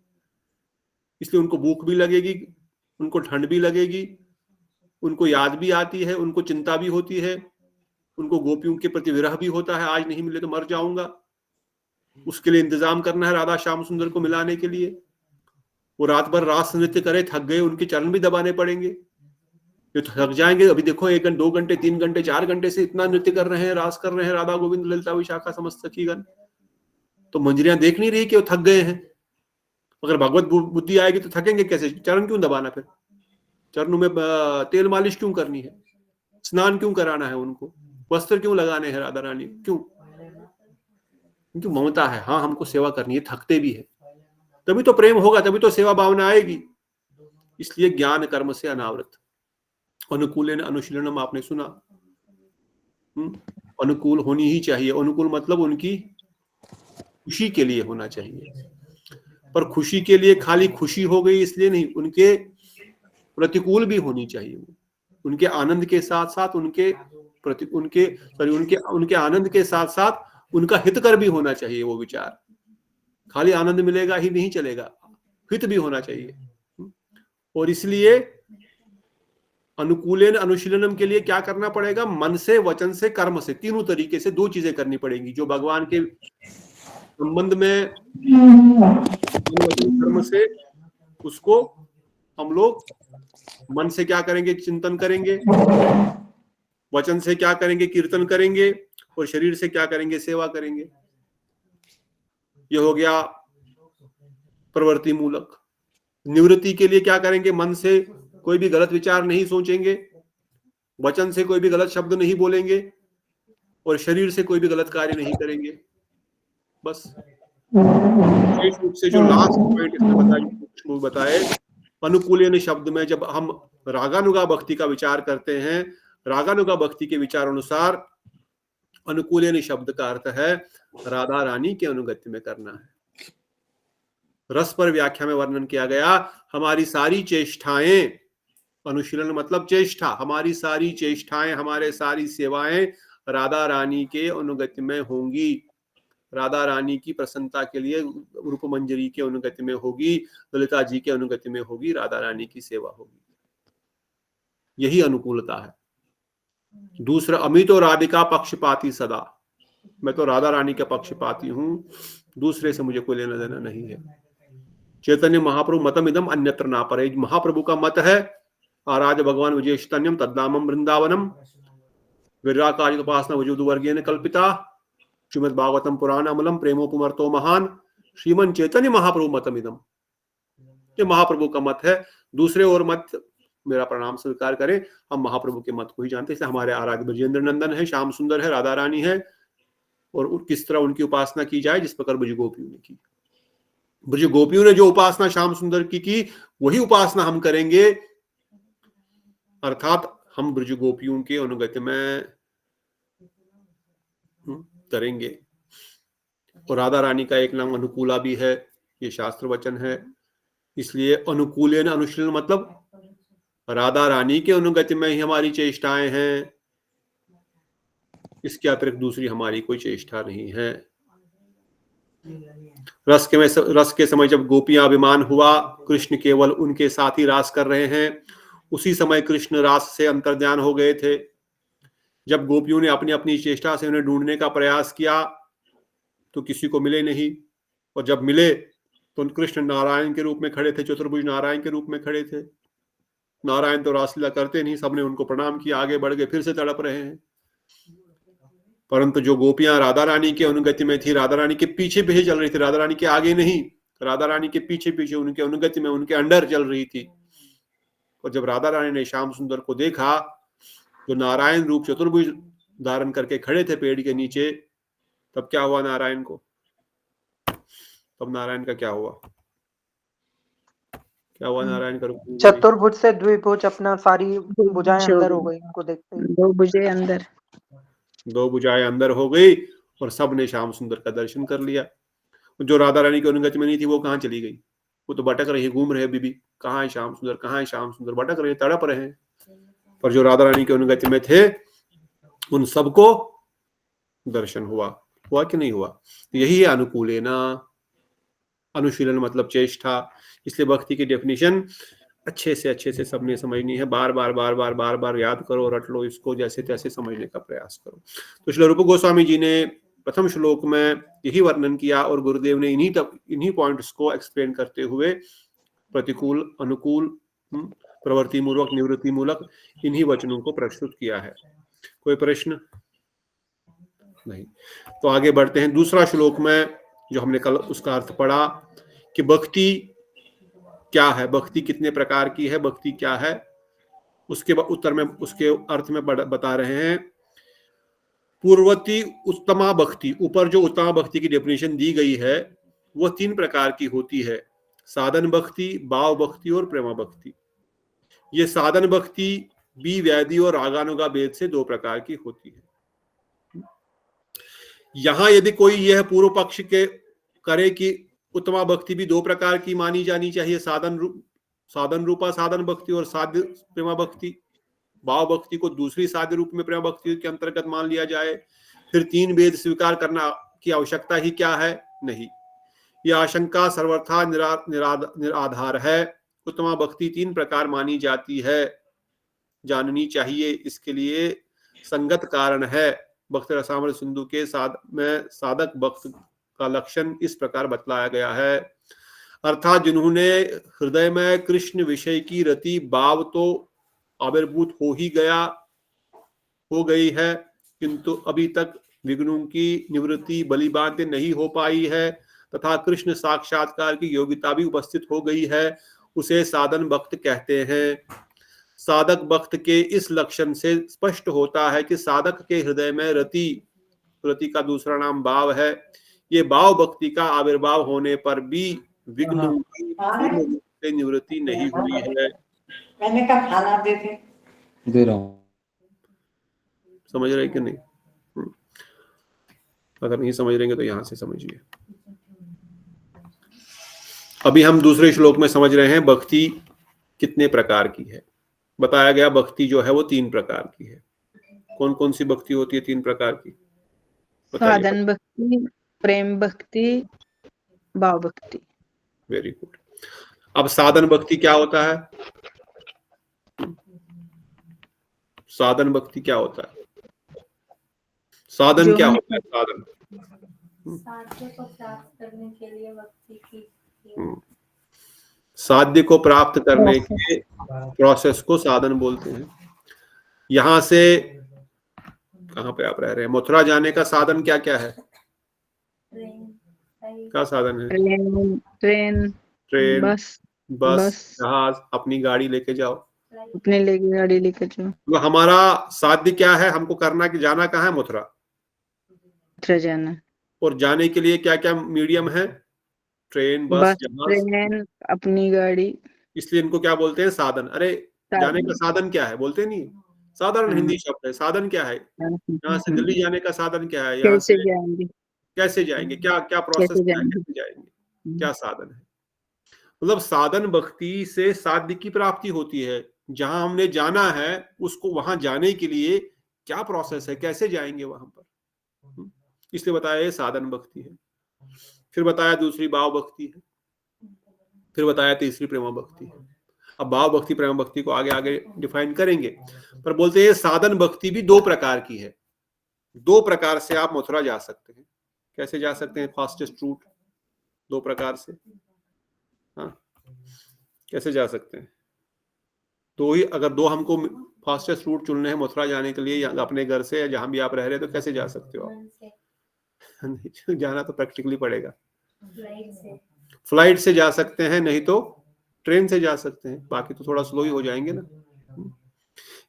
इसलिए उनको भूख भी लगेगी, उनको ठंड भी लगेगी, उनको याद भी आती है, उनको चिंता भी होती है, उनको गोपियों के प्रति विरह भी होता है, आज नहीं मिले तो मर जाऊंगा। उसके लिए इंतजाम करना है राधा श्याम सुंदर को मिलाने के लिए। वो रात भर रास नृत्य करे, थक गए, उनके चरण भी दबाने पड़ेंगे, ये थक जाएंगे। अभी देखो 1 घंटे 2 घंटे 3 घंटे 4 घंटे से इतना नृत्य कर रहे हैं, रास कर रहे हैं, राधा गोविंद ललिता विशाखा समस्त सखीगण, तो मंजरियां देख नहीं रही कि वो थक गए हैं। अगर भगवत बुद्धि आएगी तो थकेंगे कैसे? चरण क्यों दबाना? फिर चरणों में तेल मालिश क्यों करनी है? स्नान क्यों कराना है उनको? वस्त्र क्यों लगाने हैं राधा रानी? क्यों? क्योंकि ममता है। हाँ, हमको सेवा करनी है, थकते भी है, तभी तो प्रेम होगा, तभी तो सेवा भावना आएगी। इसलिए ज्ञान कर्म से अनावृत। अनुकूलेन अनुशीलनम आपने सुना, अनुकूल होनी ही चाहिए। अनुकूल मतलब उनकी खुशी के लिए होना चाहिए, पर खुशी के लिए खाली खुशी हो गई इसलिए नहीं, उनके प्रतिकूल भी होनी चाहिए। उनके आनंद के साथ साथ उनके आनंद के साथ साथ उनका हितकर भी होना चाहिए वो विचार। खाली आनंद मिलेगा ही नहीं चलेगा, हित भी होना चाहिए। और इसलिए अनुकूलन अनुशीलनम के लिए क्या करना पड़ेगा? मन से, वचन से, कर्म से, तीनों तरीके से 2 चीजें करनी पड़ेंगी। जो भगवान के संबंध में कर्म से, उसको हम लोग मन से क्या करेंगे? चिंतन करेंगे। वचन से क्या करेंगे? कीर्तन करेंगे। और शरीर से क्या करेंगे? सेवा करेंगे। यह हो गया प्रवृत्ति मूलक। निवृत्ति के लिए क्या करेंगे? मन से कोई भी गलत विचार नहीं सोचेंगे, वचन से कोई भी गलत शब्द नहीं बोलेंगे, और शरीर से कोई भी गलत कार्य नहीं करेंगे। बस विशेष रूप से जो लास्ट पॉइंट इसमें बताए, अनुकूलन शब्द में जब हम रागानुगा भक्ति का विचार करते हैं, रागानुगा भक्ति के विचार अनुसार अनुकूलन शब्द का अर्थ है राधा रानी के अनुगत्य में करना है। रस पर व्याख्या में वर्णन किया गया, हमारी सारी चेष्टाएं, अनुशीलन मतलब चेष्टा, हमारी सारी चेष्टाएं, हमारे सारी सेवाएं राधा रानी के अनुगत्य में होंगी। राधा रानी की प्रसन्नता के लिए रूप मंजरी के अनुगत्य में होगी, ललिता जी के अनुगत्य में होगी, राधा रानी की सेवा होगी। यही अनुकूलता है। दूसरा, अमितो राधिका पक्षपाती सदा, मैं तो राधा रानी का पक्षपाती हूं, दूसरे से मुझे कोई लेना देना नहीं है। चैतन्य महाप्रभु मतम इदम अन्यत्र ना परे, महाप्रभु का मत है आराध्य भगवान विजय चैतन्यम तद्नामम वृंदावनम विराकारिक उपासना वजूद वर्गेन कल्पिता श्रीमद् भागवतम पुराण अमलम प्रेमोपमर्तो महान श्रीमन चैतन्य महाप्रभु मतम इदम। ये महाप्रभु का मत है, दूसरे और मत मेरा प्रणाम स्वीकार करें, हम महाप्रभु के मत को ही जानते हैं। हमारे आराध्य ब्रजेंद्र नंदन है, श्याम सुंदर है, राधा रानी है, और किस तरह उनकी उपासना की जाए जिस प्रकार ब्रज गोपियों ने की। ब्रज गोपियों ने जो उपासना श्याम सुंदर की वही उपासना हम करेंगे, अर्थात हम ब्रज गोपियों के अनुगत्य में करेंगे। और राधा रानी का एक नाम अनुकूला भी है, ये शास्त्र वचन है। इसलिए अनुकूलन अनुशीलन मतलब राधा रानी के अनुगत्य में ही हमारी चेष्टाएं हैं, इसके अतिरिक्त दूसरी हमारी कोई चेष्टा नहीं है। रस के समय जब गोपियां अभिमान हुआ कृष्ण केवल उनके साथ ही रास कर रहे हैं, उसी समय कृष्ण रास से अंतर्ध्यान हो गए थे। जब गोपियों ने अपनी अपनी चेष्टा से उन्हें ढूंढने का प्रयास किया तो किसी को मिले नहीं, और जब मिले तो कृष्ण नारायण के रूप में खड़े थे, चतुर्भुज नारायण के रूप में खड़े थे। नारायण तो रासलीला करते नहीं, सबने उनको प्रणाम किया, आगे बढ़ गए, फिर से तड़प रहे हैं। परंतु जो गोपियां राधा रानी के अनुगत्य में थी, राधा रानी के पीछे पीछे चल रही थी, राधा रानी के आगे नहीं, राधा रानी के पीछे पीछे उनके अनुगत्य में, उनके अंडर चल रही थी। और जब राधा रानी ने श्याम सुंदर को देखा जो नारायण रूप चतुर्भुज धारण करके खड़े थे पेड़ के नीचे, तब क्या हुआ नारायण को? तब नारायण का क्या हुआ? क्या हुआ नारायण का? चतुर्भुज से द्विभुज, अपना सारी भुजाएं अंदर हो गई उनको देखते ही। 2 भुजें अंदर, 2 भुजाएं अंदर हो गई और सबने श्याम सुंदर का दर्शन कर लिया। जो राधा रानी के अनुगत्य में नहीं थी वो कहाँ चली गई? वो तो भटक रही है, घूम रहे बीबी, कहाँ है श्याम सुंदर, कहाँ है श्याम सुंदर, भटक रहे, तड़प रहे हैं। पर जो राधा रानी के अनुगत्य में थे उन सबको दर्शन हुआ कि नहीं हुआ? यही है अनुकूलेना। अनुशीलन मतलब चेष्टा। इसलिए भक्ति की डेफिनेशन अच्छे से सबने समझनी है। बार बार याद करो, रट लो इसको, जैसे तैसे समझने का प्रयास करो। तो श्री रूप गोस्वामी जी ने प्रथम श्लोक में यही वर्णन किया और गुरुदेव ने इन्हीं पॉइंट्स को एक्सप्लेन करते हुए प्रतिकूल, अनुकूल, प्रवृत्ति मूलक, निवृत्ति मूलक इन्हीं वचनों को प्रस्तुत किया है। कोई प्रश्न नहीं? तो आगे बढ़ते हैं। दूसरा श्लोक में जो हमने कल उसका अर्थ पढ़ा कि भक्ति क्या है, भक्ति कितने प्रकार की है, भक्ति क्या है, उसके उत्तर में, उसके अर्थ में बता रहे हैं। पूर्वती उत्तमा भक्ति, ऊपर जो उत्तमा भक्ति की डेफिनेशन दी गई है वो 3 प्रकार की होती है, साधन भक्ति, भाव भक्ति और प्रेमा भक्ति। ये साधन भक्ति भी वैधि और रागानुगा भेद से 2 प्रकार की होती है। यहां यदि कोई यह पूर्व पक्ष के करे कि उत्तमा भक्ति भी 2 प्रकार की मानी जानी चाहिए, साधन रूपा साधन भक्ति और साध्य प्रेमा भक्ति, भाव भक्ति को दूसरी साध्य रूप में प्रेमा भक्ति के अंतर्गत मान लिया जाए, फिर 3 भेद स्वीकार करना की आवश्यकता ही क्या है? नहीं, यह आशंका सर्वथा निराधार है। उत्तमा भक्ति 3 प्रकार मानी जाती है, जाननी चाहिए। इसके लिए संगत कारण है। भक्त रसामृत सिंधु के में साधक भक्त का लक्षण इस प्रकार बतलाया गया है, अर्थात जिन्होंने हृदय में कृष्ण विषय की रति भाव तो आविर्भूत हो गई है, किंतु अभी तक विघ्नों की निवृत्ति बलिबांति नहीं हो पाई है तथा कृष्ण साक्षात्कार की योग्यता भी उपस्थित हो गई है, उसे साधन भक्त कहते हैं। साधक भक्त के इस लक्षण से स्पष्ट होता है कि साधक के हृदय में रति का दूसरा नाम भाव है। ये भाव भक्ति का आविर्भाव होने पर भी विघ्नों की पूर्ण रूप से निवृत्ति नहीं हुई है। मैंने कहा खाना दे रहा हूँ। समझ रहे कि नहीं? अगर नहीं समझ रहेंगे तो यहां से समझिए। अभी हम दूसरे श्लोक में समझ रहे हैं भक्ति कितने प्रकार की है। बताया गया भक्ति जो है वो 3 प्रकार की है। कौन कौन सी भक्ति होती है 3 प्रकार की? साधन भक्ति, प्रेम भक्ति, भाव भक्ति। Very good. अब साधन भक्ति क्या होता है? साधन भक्ति क्या होता है? साधन क्या होता है? साधन साध्य को प्राप्त करने के लिए भक्ति की साध्य को प्राप्त करने के प्रोसेस को साधन बोलते हैं। यहां से कहां पे आप रह रहे हैं? मथुरा जाने का साधन क्या क्या है? क्या साधन है? ट्रेन, बस, जहाज, अपनी गाड़ी लेके जाओ, गाड़ी लेके जाओ। तो हमारा साध्य क्या है? हमको करना कि जाना कहाँ है? मथुरा जाना। और जाने के लिए क्या क्या मीडियम है? ट्रेन, बस, जहाज, ट्रेन, अपनी गाड़ी। इसलिए इनको क्या बोलते हैं? साधन। अरे जाने का साधन क्या है? बोलते नहीं, साधारण हिंदी शब्द है। साधन क्या है? यहाँ से दिल्ली जाने का साधन क्या है? यहाँ से कैसे जाएंगे? क्या क्या प्रोसेस है? कैसे जाएंगे? क्या साधन है? मतलब साधन भक्ति से साध्य की प्राप्ति होती है। जहां हमने जाना है उसको वहां जाने के लिए क्या प्रोसेस है, कैसे जाएंगे वहां पर, इसलिए बताया ये साधन भक्ति है। फिर बताया दूसरी भाव भक्ति है, फिर बताया तीसरी प्रेमा भक्ति है। अब भाव भक्ति प्रेमा भक्ति को आगे आगे डिफाइन करेंगे, पर बोलते हैं साधन भक्ति भी 2 प्रकार की है। 2 प्रकार से आप मथुरा जा सकते हैं। कैसे जा सकते हैं? फास्टेस्ट रूट 2 प्रकार से। हाँ, कैसे जा सकते हैं? तो ही अगर 2 हमको फास्टेस्ट रूट चुनने हैं मथुरा जाने के लिए, या अपने घर से या जहां भी आप रह रहे हैं, तो कैसे जा सकते हो आप? जाना तो प्रैक्टिकली पड़ेगा। फ्लाइट से जा सकते हैं, नहीं तो ट्रेन से जा सकते हैं, बाकी तो थोड़ा स्लो ही हो जाएंगे ना।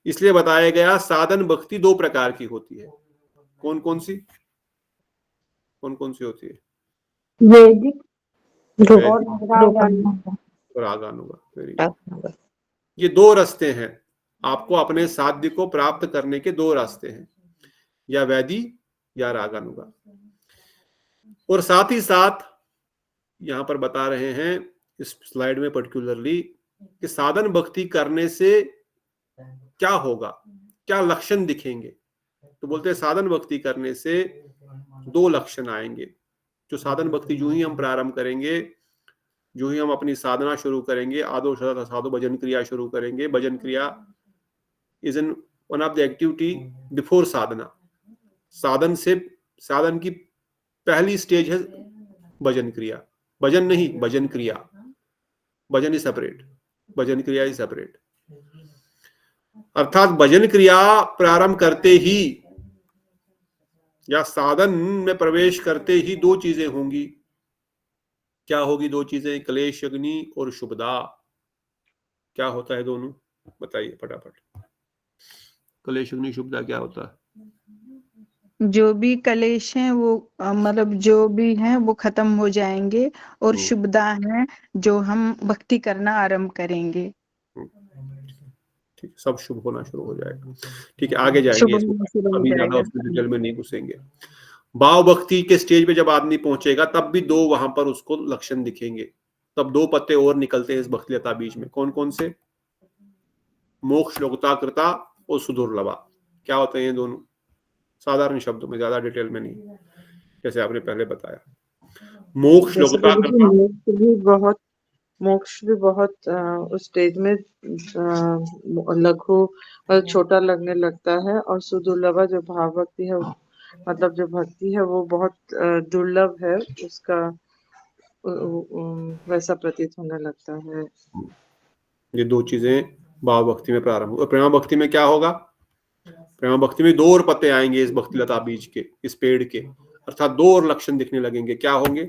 इसलिए बताया गया साधन भक्ति 2 प्रकार की होती है। कौन कौन सी होती है? वैदिक और रागानुगा। ये 2 रास्ते हैं। आपको अपने साध्य को प्राप्त करने के 2 रास्ते हैं, या वैदी या रागानुगा। और साथ ही साथ यहां पर बता रहे हैं इस स्लाइड में पर्टिकुलरली कि साधन भक्ति करने से क्या होगा, क्या लक्षण दिखेंगे। तो बोलते हैं साधन भक्ति करने से 2 लक्षण आएंगे। जो साधन भक्ति जो ही हम प्रारंभ करेंगे, जो ही हम अपनी साधना शुरू करेंगे, आदो साधो भजन क्रिया शुरू करेंगे। Bhajan kriya is in one of the activity before sadhana. साधन की पहली स्टेज है भजन क्रिया। भजन नहीं, भजन क्रिया। भजन is separate, bhajan kriya is separate. अर्थात भजन क्रिया प्रारंभ करते ही या साधन में प्रवेश करते ही 2 चीजें होंगी। क्या होगी 2 चीजें? क्लेश अग्नि और शुभदा। क्या होता है दोनों, बताइए फटाफट। क्लेश अग्नि शुभदा क्या होता है? जो भी कलेश हैं वो मतलब जो भी हैं वो खत्म हो जाएंगे, और हम्म, शुभदा है जो हम भक्ति करना आरंभ करेंगे। ठीक, सब शुभ होना शुरू हो जाएगा। ठीक है, आगे जाएंगे शुभ इसमें, होना शुरू हो अभी ज्यादा जाएगा। उसमें डिटेल में नहीं घुसेंगे। भाव भक्ति के स्टेज पे जब आदमी पहुंचेगा तब भी दो वहां पर उसको लक्षण दिखेंगे। तब दो पत्ते और निकलते हैं इस भक्ति लता बीज में। कौन कौन से? मोक्ष, लोकता, कृता और सुदुर्लभा। क्या होते हैं ये दोनों? साधारण शब्दों में, ज्यादा डिटेल में नहीं, जैसे आपने पहले बताया। मोक्ष, जैसे लोकता, प्रभु जी कृता। मोक्ष भी बहुत उस स्टेज में लघु छोटा लगने लगता है, और सुदुर्लभा जो भाव भक्ति है, मतलब जो भक्ति है वो बहुत दुर्लभ है, उसका वैसा प्रतीत होने लगता है। ये दो चीजें भाव भक्ति में प्रारंभ हुआ। प्रेमा भक्ति में क्या होगा? प्रेमा भक्ति में दो और पत्ते आएंगे इस भक्ति लता बीज के, इस पेड़ के, अर्थात दो और लक्षण दिखने लगेंगे। क्या होंगे?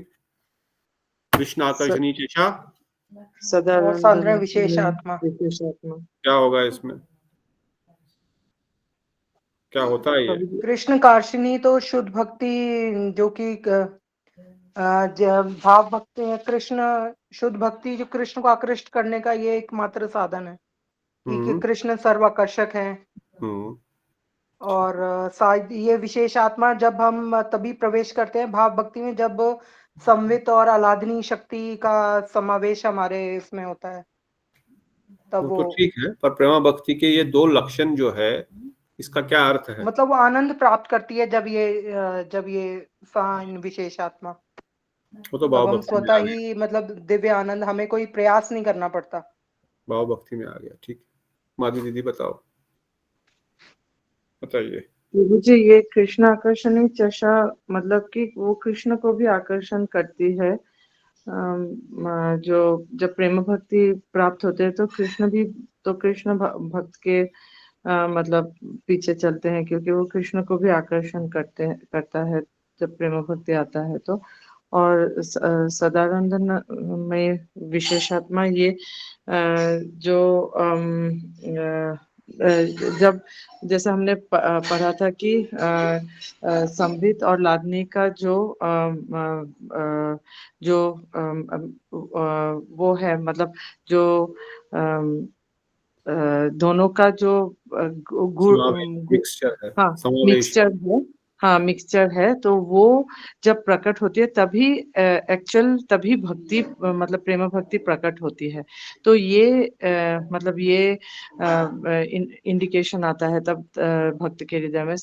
कृष्ण आकर्षणी चेषा और साधारण विशेष आत्मा। क्या होगा इसमें? क्या होता है ये? कृष्ण कार्षिणी तो शुद्ध भक्ति, जो कि भाव भक्ति है। कृष्ण शुद्ध भक्ति जो कृष्ण को आकृष्ट करने का ये एकमात्र साधन है, कि कृष्ण सर्वाकर्षक है। और शायद ये विशेष आत्मा जब हम तभी प्रवेश करते हैं भाव भक्ति में जब संवित और आलादनी शक्ति का समावेश हमारे इसमें होता है, तब वो तो ठीक है, पर प्रेमा भक्ति के ये दो लक्षण जो है, इसका क्या अर्थ है? मतलब वो आनंद प्राप्त करती है जब ये विशेष आत्मा, वो तो तब भाव हम भक्ति में स्वतः आ गया। ही मतलब दिव्य आनंद, हमें कोई प्रयास नहीं करना पड़ता। भाव भक्ति में आ गया। ठीक है, माधवी दीदी बताओ, बताइए। प्रभु जी, ये कृष्ण आकर्षणी चषा मतलब कि वो कृष्ण को भी आकर्षण करती है। जो जब प्रेम भक्ति प्राप्त होते हैं तो कृष्ण भक्त के मतलब पीछे चलते हैं, क्योंकि वो कृष्ण को भी आकर्षण करता है जब प्रेम भक्ति आता है तो। और सदानंद में विशेषात्मा ये जो जब जैसे हमने पढ़ा था कि संबित और लादनी का वो है, मतलब जो दोनों का जो मिक्सचर है, हाँ समावेश। मिक्सचर है, तो वो जब प्रकट होती है तभी एक्चुअल तभी भक्ति मतलब प्रेम भक्ति प्रकट होती है। तो ये मतलब ये इंडिकेशन आता है तब भक्त के हृदय में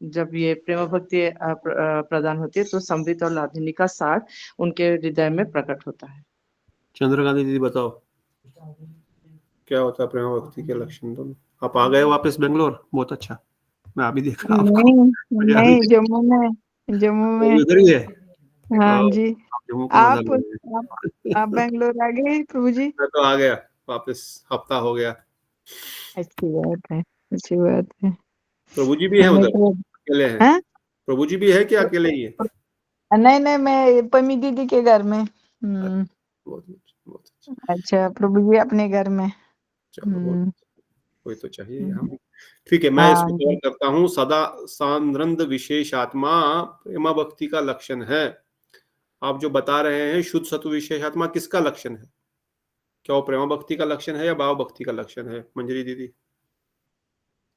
जब ये प्रेम भक्ति प्रदान होती है तो संबित और लादिनी का सार उनके हृदय में प्रकट होता है। चंद्रकांत दीदी बताओ, क्या होता है प्रेम भक्ति के लक्षण दोनों? आप आ गए वापस बेंगलोर, बहुत अच्छा, मैं अभी देख रहा आपको। नहीं, जम्मू में। इधर ही है। हाँ जी। जम्मू को मजा आप बेंगलोर आ गए प्रभु जी? मैं तो आ गया वापस, हफ्ता हो गया। अच्छी बात है, अच्छी बात है। प्रभु जी भी है उधर, अकेले हैं? हैं? प्रभु जी भी है कि अकेले ही है? नहीं, मैं पमी दीदी के घर में। बहुत अच्छा। अच्छा, प्रभु जी अपने घर में। चलो, कोई तो चाहिए यहाँ भी। ठीक है, मैं इसको कवर करता हूँ। सदा सांद्रंद विशेष आत्मा प्रेमा भक्ति का लक्षण है। आप जो बता रहे हैं शुद्ध सत्व विशेष आत्मा, किसका लक्षण है? क्या वो प्रेमा भक्ति का लक्षण है या भाव भक्ति का लक्षण है? मंजरी दीदी।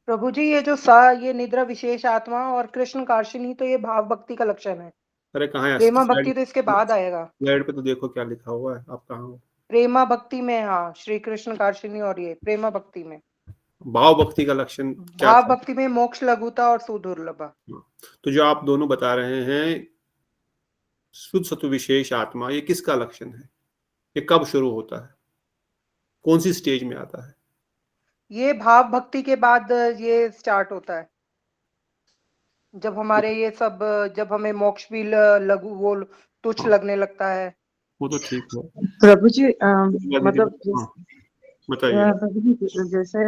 प्रभु जी, ये जो ये निद्रा विशेष आत्मा और कृष्ण कार्षिणी तो ये भाव भक्ति का लक्षण है। अरे कहाँ है? प्रेमा भक्ति तो इसके बाद आएगा। स्लाइड पे तो देखो क्या लिखा हुआ है। आप कहाँ हो? प्रेमा भक्ति में, हाँ, श्री कृष्ण कार्षिणी और ये प्रेमा भक्ति में। भाव भक्ति का लक्षण क्या भाव था? भक्ति में मोक्ष, लघुता और सुदुर्लभा। तो जो आप दोनों बता रहे हैं शुद्ध सत्व विशेष आत्मा, ये किसका लक्षण है? ये कब शुरू होता है? कौन सी स्टेज में आता है? ये भाव भक्ति के बाद ये स्टार्ट होता है, जब हमारे ये सब, जब हमें मोक्ष भी लघु वो तुच्छ लगने लगता है। वो तो ठीक है प्रभु जी, मतलब बताइए। जैसे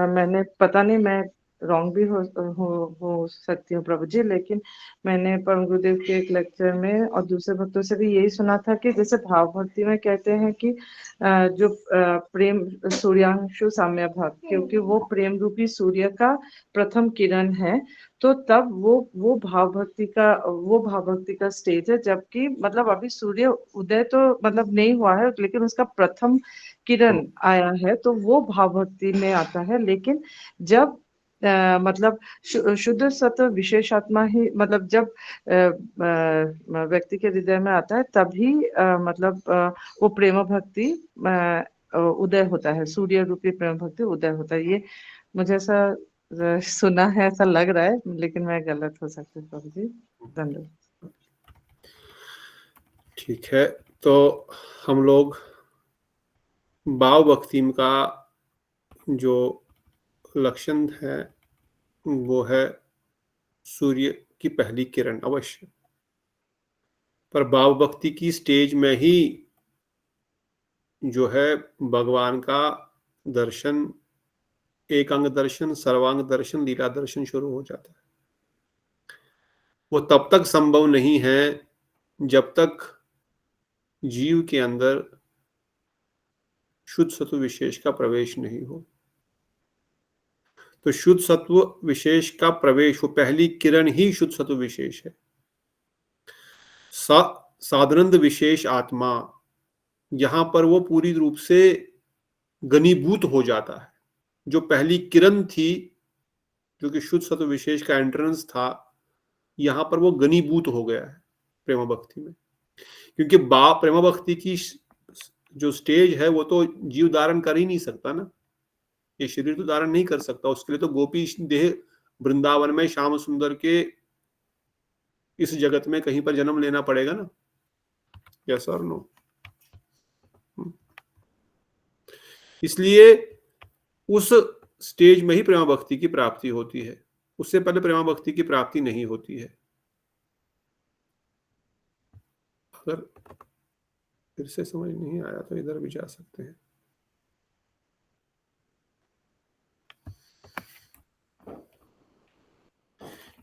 मैंने पता नहीं, मैं रॉन्ग भी हो सकती हूँ प्रभु जी, लेकिन मैंने परम गुरुदेव के एक लेक्चर में और दूसरे भक्तों से भी यही सुना था कि जैसे भाव भक्ति में कहते हैं कि जो प्रेम सूर्यांशु साम्य भाव, क्योंकि वो प्रेम रूपी सूर्य का प्रथम किरण है, तो तब वो भाव भक्ति का स्टेज है, जबकि मतलब अभी सूर्य उदय तो मतलब नहीं हुआ है, लेकिन उसका प्रथम किरण आया है, तो वो भाव भक्ति में आता है। लेकिन जब मतलब शुद्ध सत्व विशेषात्मा ही मतलब जब व्यक्ति के हृदय में आता है, तभी मतलब वो प्रेम भक्ति उदय होता है, सूर्य रूपी प्रेम भक्ति उदय होता है। ये मुझे ऐसा सुना है, ऐसा लग रहा है, लेकिन मैं गलत हो सकती हूँ प्रभु जी। धन्यवाद। ठीक है, तो हम लोग भाव भक्ति का जो लक्षण है वो है सूर्य की पहली किरण अवश्य, पर भाव भक्ति की स्टेज में ही जो है भगवान का दर्शन, एक अंग दर्शन, सर्वांग दर्शन, लीला दर्शन शुरू हो जाता है। वो तब तक संभव नहीं है जब तक जीव के अंदर शुद्ध सत्व विशेष का प्रवेश नहीं हो। तो शुद्ध सत्व विशेष का प्रवेश, वो पहली किरण ही शुद्ध सत्व विशेष है। साधारण विशेष आत्मा, यहां पर वो पूरी रूप से घनीभूत हो जाता है। जो पहली किरण थी, जो कि शुद्ध सत्व विशेष का एंट्रेंस था, यहां पर वो घनीभूत हो गया है प्रेम भक्ति में। क्योंकि प्रेम भक्ति की जो स्टेज है वो तो जीव धारण कर ही नहीं सकता ना, ये शरीर तो धारण नहीं कर सकता। उसके लिए तो गोपी देह वृंदावन में श्याम सुंदर के इस जगत में कहीं पर जन्म लेना पड़ेगा ना, यस और नो। इसलिए उस स्टेज में ही प्रेम भक्ति की प्राप्ति होती है, उससे पहले प्रेम भक्ति की प्राप्ति नहीं होती है। अगर फिर से समझ नहीं आया तो इधर भी जा सकते हैं।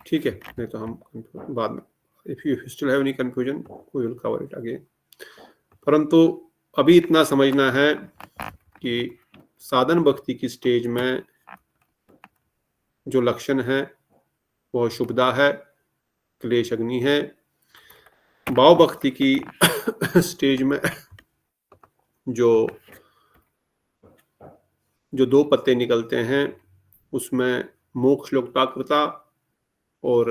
ठीक है, नहीं तो हम बाद में, if you still have any confusion we will cover it again. परंतु अभी इतना समझना है कि साधन भक्ति की स्टेज में जो लक्षण है वह शुभदा है, क्लेश अग्नि है। भाव भक्ति की स्टेज में जो दो पत्ते निकलते हैं उसमें मोक्ष लोकताकृता और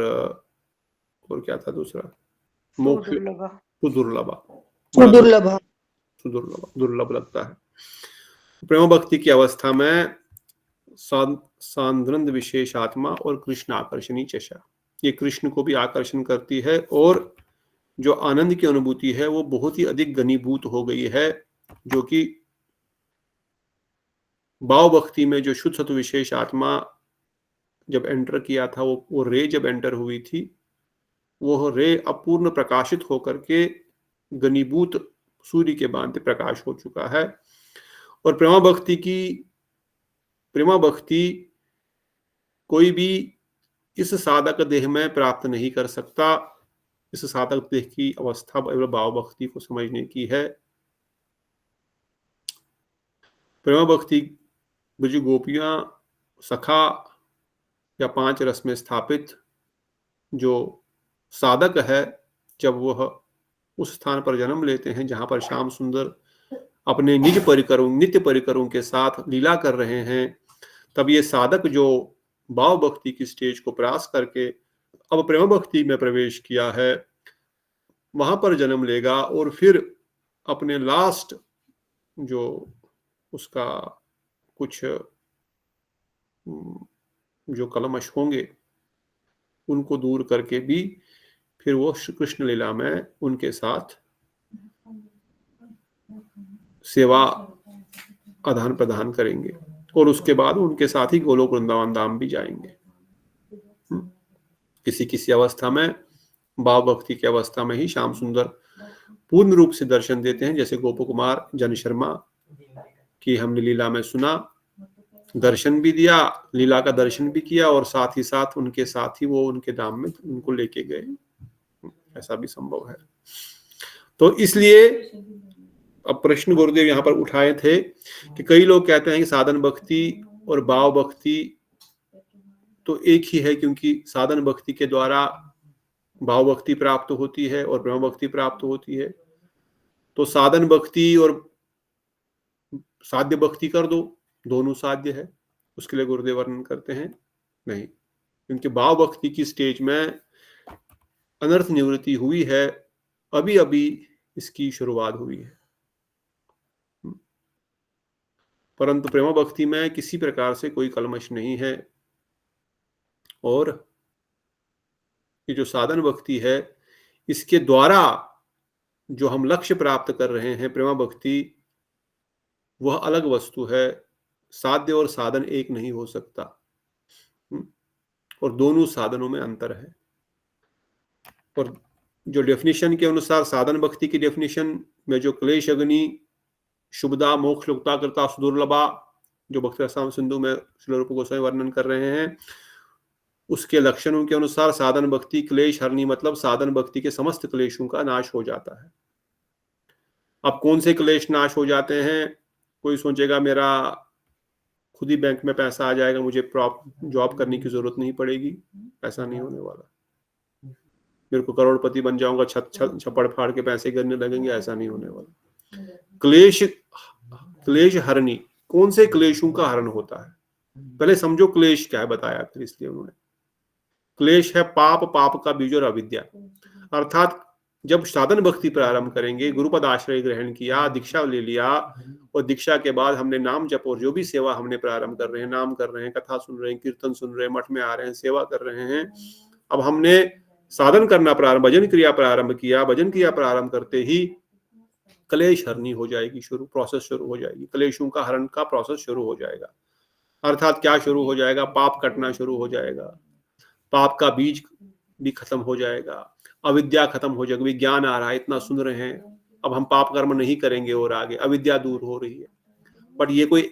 क्या था दूसरा, मोक्ष दुर्लभ लगता है। प्रेम भक्ति की अवस्था में सांद्रंद विशेष आत्मा और कृष्ण आकर्षणी चेष्टा, ये कृष्ण को भी आकर्षण करती है, और जो आनंद की अनुभूति है वो बहुत ही अधिक घनीभूत हो गई है। जो कि भाव भक्ति में जो शुद्ध सत्व विशेष आत्मा जब एंटर किया था, वो रे जब एंटर हुई थी, वो रे अपूर्ण प्रकाशित होकर के घनीभूत सूर्य के भांति प्रकाश हो चुका है। और प्रेमा भक्ति कोई भी इस साधक देह में प्राप्त नहीं कर सकता। इस साधक देह की अवस्था भाव भक्ति को समझने की है। प्रेमा भक्ति ब्रज गोपियां, सखा या 5 रस में स्थापित जो साधक है, जब वह उस स्थान पर जन्म लेते हैं जहां पर श्याम सुंदर अपने नित्य परिकरों के साथ लीला कर रहे हैं, तब ये साधक जो भाव भक्ति की स्टेज को क्रॉस करके अब प्रेम भक्ति में प्रवेश किया है, वहां पर जन्म लेगा और फिर अपने लास्ट जो उसका कुछ जो कलमश होंगे उनको दूर करके भी फिर वो कृष्ण लीला में उनके साथ सेवा आदान प्रदान करेंगे, और उसके बाद उनके साथ ही गोलोक वृंदावन धाम भी जाएंगे। किसी अवस्था में, भाव भक्ति की अवस्था में ही श्याम सुंदर पूर्ण रूप से दर्शन देते हैं, जैसे गोप कुमार जन शर्मा की हमने लीला में सुना दर्शन भी दिया, लीला का दर्शन भी किया, और साथ ही साथ उनके साथ ही वो उनके धाम में उनको लेके गए। ऐसा भी संभव है। तो इसलिए अब प्रश्न गुरुदेव यहाँ पर उठाए थे कि कई लोग कहते हैं कि साधन भक्ति और भाव भक्ति तो एक ही है, क्योंकि साधन भक्ति के द्वारा भाव भक्ति प्राप्त होती है और ब्रह्म भक्ति प्राप्त होती है। तो साधन भक्ति और साध्य भक्ति कर दो, दोनों साध्य है। उसके लिए गुरुदेव वर्णन करते हैं नहीं, क्योंकि भाव भक्ति की स्टेज में अनर्थ निवृत्ति हुई है, अभी अभी इसकी शुरुआत हुई है। परंतु प्रेम भक्ति में किसी प्रकार से कोई कलमश नहीं है। और ये जो साधन भक्ति है, इसके द्वारा जो हम लक्ष्य प्राप्त कर रहे हैं प्रेम भक्ति, वह अलग वस्तु है। साध्य और साधन एक नहीं हो सकता, और दोनों साधनों में अंतर है। और जो डेफिनेशन के अनुसार साधन भक्ति की डेफिनेशन में जो क्लेश अग्नि, शुभदा, मोक्ष, लुप्ता, कृता, सुदुर्लभा, जो भक्ति रसायन सिंधु में श्री रूप गोस्वामी वर्णन कर रहे हैं, उसके लक्षणों के अनुसार साधन भक्ति क्लेश हरणी, मतलब साधन भक्ति के समस्त क्लेशों का नाश हो जाता है। अब कौन से क्लेश नाश हो जाते हैं? कोई सोचेगा मेरा खुद ही बैंक में पैसा आ जाएगा, मुझे जॉब करने की जरूरत नहीं पड़ेगी। ऐसा नहीं होने वाला। मेरे को करोड़पति बन जाऊंगा, छप्पड़ फाड़ के पैसे गिरने लगेंगे, ऐसा नहीं होने वाला। क्लेश हरणी, कौन से क्लेशों का हरण होता है? पहले समझो क्लेश क्या है, बताया फिर इसलिए उन्होंने। क्लेश है पाप, पाप का बीज और अविद्या। अर्थात जब साधन भक्ति प्रारंभ करेंगे, गुरुपद आश्रय ग्रहण किया, दीक्षा ले लिया, और दीक्षा के बाद हमने नाम जप और जो भी सेवा हमने प्रारंभ कर रहे हैं, नाम कर रहे हैं, कथा सुन रहे हैं, कीर्तन सुन रहे हैं, मठ में आ रहे हैं, सेवा कर रहे हैं, अब हमने साधन करना प्रारंभ, भजन क्रिया प्रारंभ किया। भजन क्रिया प्रारंभ करते ही क्लेश हरनी हो जाएगी, प्रोसेस शुरू हो जाएगी। क्लेशों का हरण का प्रोसेस शुरू हो जाएगा। अर्थात क्या शुरू हो जाएगा? पाप कटना शुरू हो जाएगा, पाप का बीज भी खत्म हो जाएगा, अविद्या खत्म हो जाएगी। ज्ञान आ रहा है, इतना सुन रहे हैं, अब हम पाप कर्म नहीं करेंगे और आगे अविद्या दूर हो रही है। बट ये कोई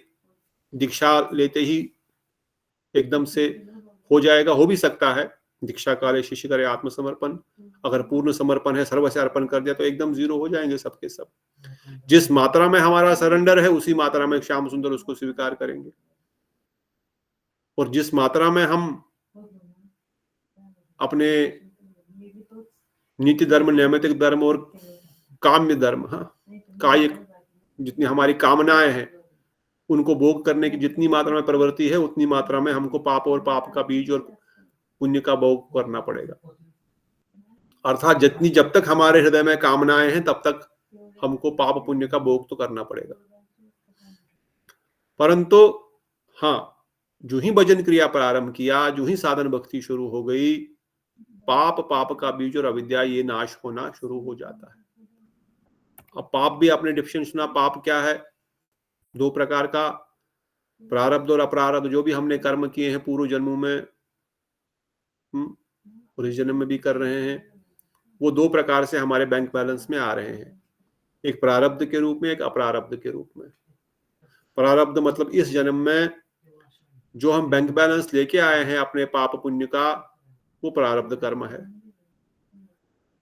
दीक्षा लेते ही एकदम से हो जाएगा? हो भी सकता है। दीक्षा काले शिष्य करे आत्मसमर्पण, अगर पूर्ण समर्पण है, सर्व से अर्पण कर दिया तो एकदम जीरो हो जाएंगे सबके सब। जिस मात्रा में हमारा सरेंडर है, उसी मात्रा में श्याम सुंदर उसको स्वीकार करेंगे। और जिस मात्रा में हम अपने नीति धर्म, नैमित्तिक धर्म और काम्य धर्म, कायिक जितनी हमारी कामनाएं हैं, उनको भोग करने की जितनी मात्रा में प्रवृत्ति है, उतनी मात्रा में हमको पाप और पाप का बीज और पुण्य का भोग करना पड़ेगा। अर्थात जब तक हमारे हृदय में कामनाएं हैं, तब तक हमको पाप पुण्य का भोग तो करना पड़ेगा। परंतु हाँ, जो ही भजन क्रिया प्रारंभ किया, जो ही साधन भक्ति शुरू हो गई, पाप का बीज और अविद्या ये नाश होना शुरू हो जाता है। अब पाप भी आपने डिफिनेशन सुना, पाप क्या है? दो प्रकार का, प्रारब्ध और अप्रारब्ध। जो भी हमने कर्म किए हैं पूर्व जन्मों में और इस जन्म में भी कर रहे हैं, वो दो प्रकार से हमारे बैंक बैलेंस में आ रहे हैं। एक प्रारब्ध के रूप में, एक अप्रारब्ध के रूप में। प्रारब्ध मतलब इस जन्म में जो हम बैंक बैलेंस लेके आए हैं अपने पाप पुण्य का, वो प्रारब्ध कर्म है।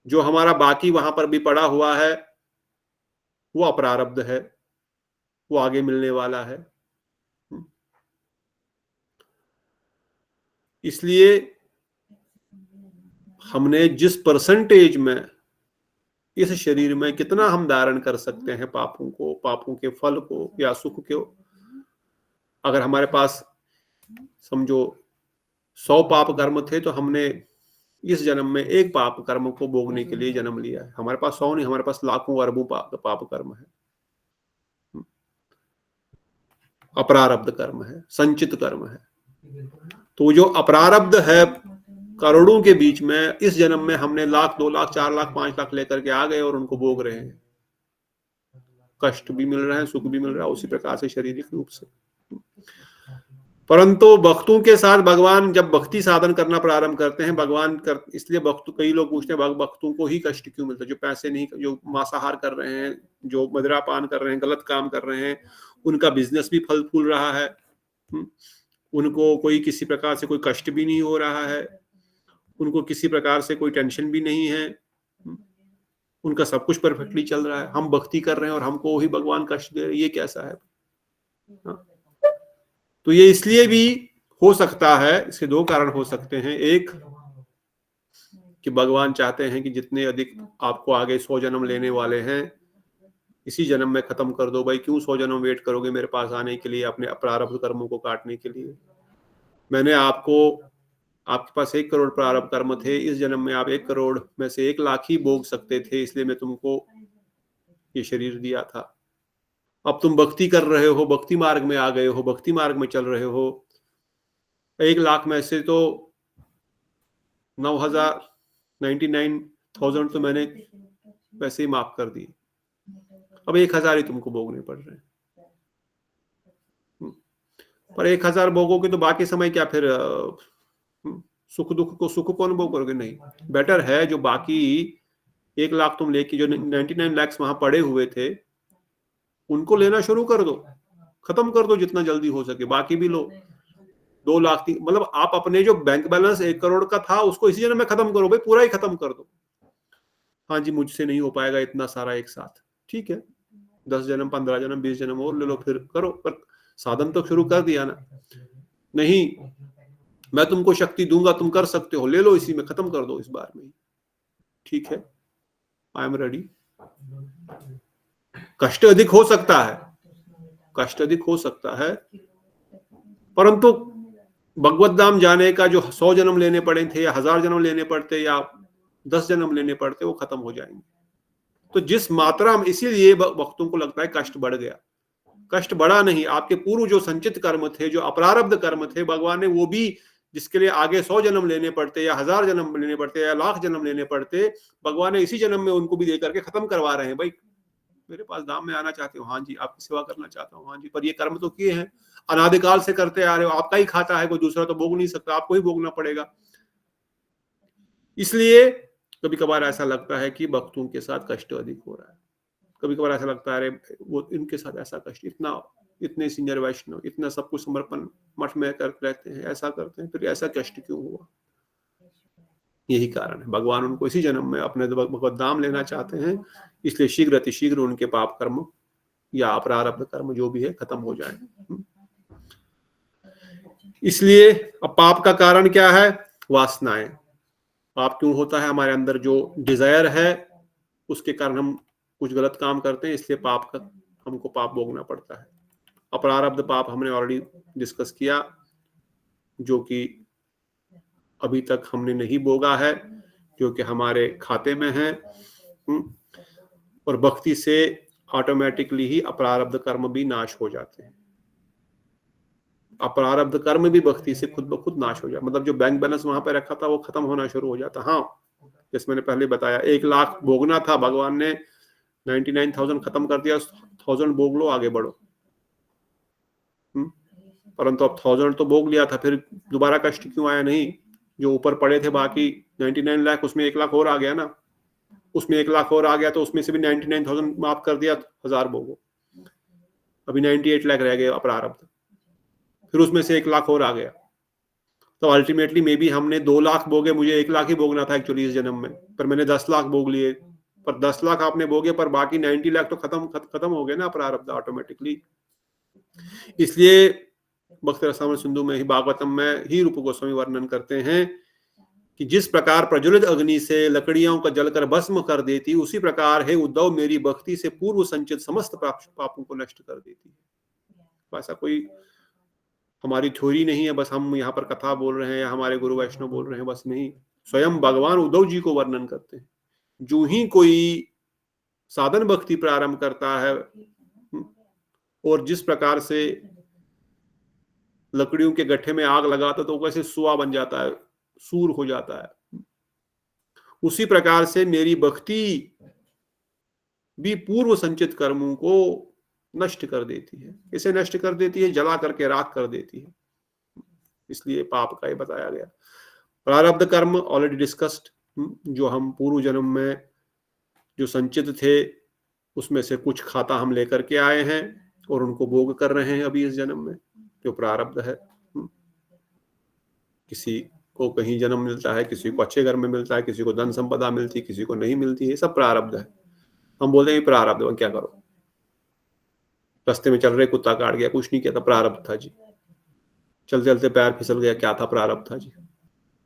जो हमारा बाकी वहां पर भी पड़ा हुआ है, वो अप्रारब्ध है, वो आगे मिलने वाला है। इसलिए हमने जिस परसेंटेज में इस शरीर में कितना हम धारण कर सकते हैं पापों को, पापों के फल को या सुख को, अगर हमारे पास समझो 100 पाप कर्म थे, तो हमने इस जन्म में एक पाप कर्म को भोगने के लिए जन्म लिया है। हमारे पास 100 नहीं, हमारे पास लाखों अरबों पाप कर्म है, अप्रारब्ध कर्म है, संचित कर्म है। तो जो अप्रारब्ध है करोड़ों के बीच में, इस जन्म में हमने 1,00,000, 2,00,000, 4,00,000, 5,00,000 लेकर के आ गए और उनको भोग रहे हैं। कष्ट भी मिल रहा है, सुख भी मिल रहा है, उसी प्रकार से शारीरिक रूप से। परंतु भक्तों के साथ भगवान जब भक्ति साधन करना प्रारंभ करते हैं, इसलिए कई लोग पूछते हैं भक्तों को ही कष्ट क्यों मिलता है? जो पैसे नहीं, जो मांसाहार कर रहे हैं, जो मदिरा पान कर रहे हैं, गलत काम कर रहे हैं, उनका बिजनेस भी फल फूल रहा है, उनको कोई किसी प्रकार से कोई कष्ट भी नहीं हो रहा है, उनको किसी प्रकार से कोई टेंशन भी नहीं है, उनका सब कुछ परफेक्टली चल रहा है। हम भक्ति कर रहे हैं और हमको वही भगवान कष्ट दे रहे हैं, ये कैसा है? तो ये इसलिए भी हो सकता है, इसके दो कारण हो सकते हैं। एक कि भगवान चाहते हैं कि जितने अधिक आपको आगे 100 जन्म लेने वाले हैं, इसी जन्म में खत्म कर दो भाई। क्यों 100 जन्म वेट करोगे मेरे पास आने के लिए, अपने प्रारब्ध कर्मों को काटने के लिए? मैंने आपके पास 1 करोड़ प्रारब्ध कर्म थे, इस जन्म में आप 1 करोड़ में से 1 लाख ही भोग सकते थे, इसलिए मैं तुमको ये शरीर दिया था। अब तुम भक्ति कर रहे हो, भक्ति मार्ग में आ गए हो, भक्ति मार्ग में चल रहे हो, 1 लाख में से तो 99,000 तो मैंने वैसे ही माफ कर दिए, अब 1,000 ही तुमको भोगने पड़ रहे हैं। पर 1,000 भोगोगे तो बाकी समय क्या फिर सुख दुख को सुख कौन भोग करोगे? नहीं, बेटर है जो बाकी 1 लाख तुम लेके, जो 99 लाख वहां पड़े हुए थे, उनको लेना शुरू कर दो, खत्म कर दो जितना जल्दी हो सके, बाकी भी लो। 2 लाख मतलब आप अपने जो बैंक बैलेंस 1 करोड़ का था उसको इसी जन्म में खत्म करो भाई, पूरा ही खत्म कर दो। हाँ जी, मुझसे नहीं हो पाएगा इतना सारा एक साथ, ठीक है, 10 जन्म 15 जन्म 20 जन्म और ले लो, फिर करो, पर साधन तो शुरू कर दिया ना। नहीं, मैं तुमको शक्ति दूंगा, तुम कर सकते हो, ले लो, इसी में खत्म कर दो इस बार में, ठीक है, आई एम रेडी। कष्ट अधिक हो सकता है, कष्ट अधिक हो सकता है, परंतु भगवत धाम जाने का जो 100 जन्म लेने पड़े थे, या 1000 जन्म लेने पड़ते, या 10 जन्म लेने पड़ते, वो खत्म हो जाएंगे। तो जिस मात्रा में, इसीलिए भक्तों को लगता है कष्ट बढ़ गया, कष्ट बढ़ा नहीं। आपके पूर्व जो संचित कर्म थे, जो अप्रारब्ध कर्म थे, भगवान ने वो भी, जिसके लिए आगे 100 जन्म लेने पड़ते, या 1000 जन्म लेने पड़ते, या 1,00,000 जन्म लेने पड़ते, भगवान ने इसी जन्म में उनको भी देकर के खत्म करवा रहे हैं। भाई मेरे पास धाम में आना चाहते हो, हाँ जी, आपकी सेवा करना चाहता हूँ, हाँ जी, पर ये कर्म तो किए हैं, अनादिकाल से करते आ रहे हो, आपका ही खाता है, कोई दूसरा तो भोग नहीं सकता, आपको ही भोगना पड़ेगा। इसलिए कभी कभार ऐसा लगता है कि भक्तों के साथ कष्ट अधिक हो रहा है, कभी कभार ऐसा लगता है अरे वो इनके साथ ऐसा कष्ट, इतने सीनियर वैष्णव, इतना सब कुछ समर्पण मठ में करते रहते हैं, ऐसा करते हैं, फिर ऐसा कष्ट क्यों हुआ? यही कारण है, भगवान उनको इसी जन्म में अपने भगवत धाम लेना चाहते हैं, इसलिए शीघ्र अतिशीघ्र उनके पाप कर्म या अपरारब्ध कर्म जो भी है खत्म हो जाए। इसलिए अब पाप का कारण क्या है? वासनाएं। पाप क्यों होता है? हमारे अंदर जो डिजायर है उसके कारण हम कुछ गलत काम करते हैं, इसलिए हमको पाप भोगना पड़ता है। अपरारब्ध पाप हमने ऑलरेडी डिस्कस किया, जो कि अभी तक हमने नहीं भोगा है, जो कि हमारे खाते में है। और भक्ति से ऑटोमेटिकली ही अपरारब्ध कर्म भी नाश हो जाते हैं। अपरारब्ध कर्म भी भक्ति से खुद ब खुद नाश हो जाता, मतलब जो बैंक बैलेंस वहां पे रखा था वो खत्म होना शुरू हो जाता। हाँ, जैसे मैंने पहले बताया, 1 लाख भोगना था, भगवान ने 99,000 खत्म कर दिया, 1000 भोग लो, आगे बढ़ो। परंतु अब 1000 तो भोग लिया था, फिर दोबारा कष्ट क्यों आया? नहीं, जो ऊपर पड़े थे बाकी 99 लाख, उसमें 1 लाख और आ गया ना, उसमें 1 लाख और आ गया, तो उसमें से भी 99,000 माफ कर दिया, 1000 भोगो, अभी 98 लाख रह गए अपरारब्ध, फिर उसमें से 1 लाख और आ गया। तो अल्टीमेटली मे बी हमने 2 लाख भोगे, मुझे 1 लाख ही भोगना था एक्चुअली इस जन्म में, पर मैंने 10 लाख भोग लिए। पर 10 लाख आपने भोगे, पर बाकी 90 लाख तो खत्म हो गए ना अपरारब्ध ऑटोमेटिकली। इसलिए भक्त रसामृत सिंधु में ही, भागवतम में ही रूप गोस्वामी वर्णन करते हैं कि जिस प्रकार प्रज्वलित अग्नि से लकड़ियों का जलकर भस्म कर देती, उसी प्रकार है उद्धव मेरी भक्ति से पूर्व संचित समस्त पापों को नष्ट कर देती है। ऐसा कोई हमारी थ्योरी नहीं है, बस हम यहाँ पर कथा बोल रहे हैं या हमारे गुरु वैष्णव बोल रहे हैं, बस नहीं। स्वयं भगवान उद्धव जी को वर्णन करते हैं, जो ही कोई साधन भक्ति प्रारंभ करता है और जिस प्रकार से लकड़ियों के गट्ठे में आग लगाता तो कैसे सुआ बन जाता है, सूर हो जाता है, उसी प्रकार से मेरी भक्ति भी पूर्व संचित कर्मों को नष्ट कर देती है। इसे नष्ट कर देती है, जला करके राख कर देती है। इसलिए पाप का ये बताया गया। प्रारब्ध कर्म ऑलरेडी डिस्कस्ड, जो हम पूर्व जन्म में जो संचित थे उसमें से कुछ खाता हम लेकर के आए हैं और उनको भोग कर रहे हैं अभी इस जन्म में। जो प्रारब्ध है। किसी को कहीं जन्म मिलता है, किसी को अच्छे घर में मिलता है, किसी को धन संपदा मिलती है, किसी को नहीं मिलती है, सब प्रारब्ध है। हम बोलते हैं प्रारब्ध, क्या करो, रास्ते में चल रहे कुत्ता काट गया, कुछ नहीं किया था, प्रारब्ध था जी। चलते चलते पैर फिसल गया, क्या था, प्रारब्ध था जी।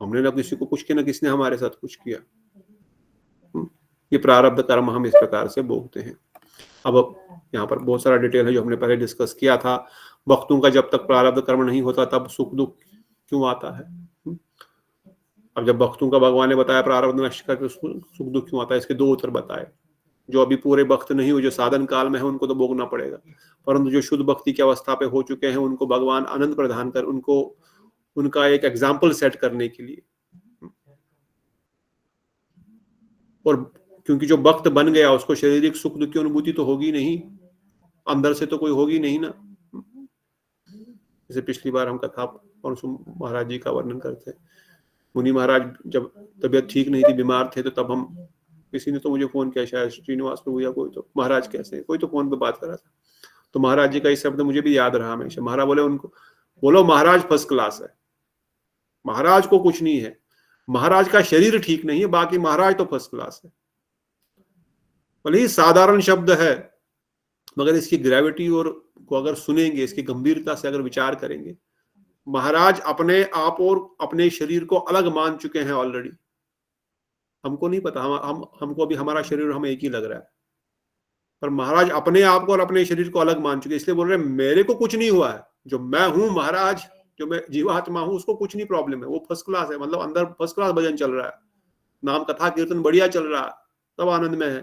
हमने ना किसी को कुछ किया, ना किसी ने हमारे साथ कुछ किया। ये प्रारब्ध कर्म हम इस प्रकार से भोगते हैं। अब यहाँ पर बहुत सारा डिटेल है जो हमने पहले डिस्कस किया था। भक्तों का जब तक प्रारब्ध कर्म नहीं होता तब सुख दुख क्यों आता है। अब जब भक्तों का भगवान ने बताया प्रारब्ध नष्ट करके सुख दुख क्यों आता है, इसके 2 उत्तर बताए। जो अभी पूरे भक्त नहीं हुए, जो साधन काल में है, उनको तो भोगना पड़ेगा, परंतु जो शुद्ध भक्ति की अवस्था पे हो चुके हैं उनको भगवान आनंद प्रदान कर उनको उनका एक एग्जाम्पल सेट करने के लिए। और क्योंकि जो भक्त बन गया उसको शारीरिक सुख दुख की अनुभूति तो होगी नहीं, अंदर से तो कोई होगी नहीं ना। जैसे पिछली बार हम कथा परशु महाराज जी का वर्णन करते, मुनि महाराज जब तबीयत ठीक नहीं थी, बीमार थे, तो तब हम किसी ने तो मुझे फोन किया, शायद श्रीनिवास प्रभु या कोई, तो महाराज कैसे, कोई तो फोन पे बात कर रहा था, तो महाराज जी का इस शब्द मुझे भी याद रहा हमेशा। महाराज बोले उनको, बोलो महाराज फर्स्ट क्लास है, महाराज को कुछ नहीं है, महाराज का शरीर ठीक नहीं है, बाकी महाराज तो फर्स्ट क्लास है। भले ही साधारण शब्द है, मगर इसकी ग्रेविटी और को अगर सुनेंगे, इसकी गंभीरता से अगर विचार करेंगे, महाराज अपने आप और अपने शरीर को अलग मान चुके हैं ऑलरेडी। हमको नहीं पता, हमको अभी हमारा शरीर हमें एक ही लग रहा है, पर महाराज अपने आप को और अपने शरीर को अलग मान चुके, इसलिए बोल रहे हैं मेरे को कुछ नहीं हुआ है, जो मैं हूं महाराज, जो मैं जीवात्मा हूं, उसको कुछ नहीं प्रॉब्लम है, वो फर्स्ट क्लास है। मतलब अंदर फर्स्ट क्लास भजन चल रहा है, नाम कथा कीर्तन बढ़िया चल रहा है, सब आनंद में है,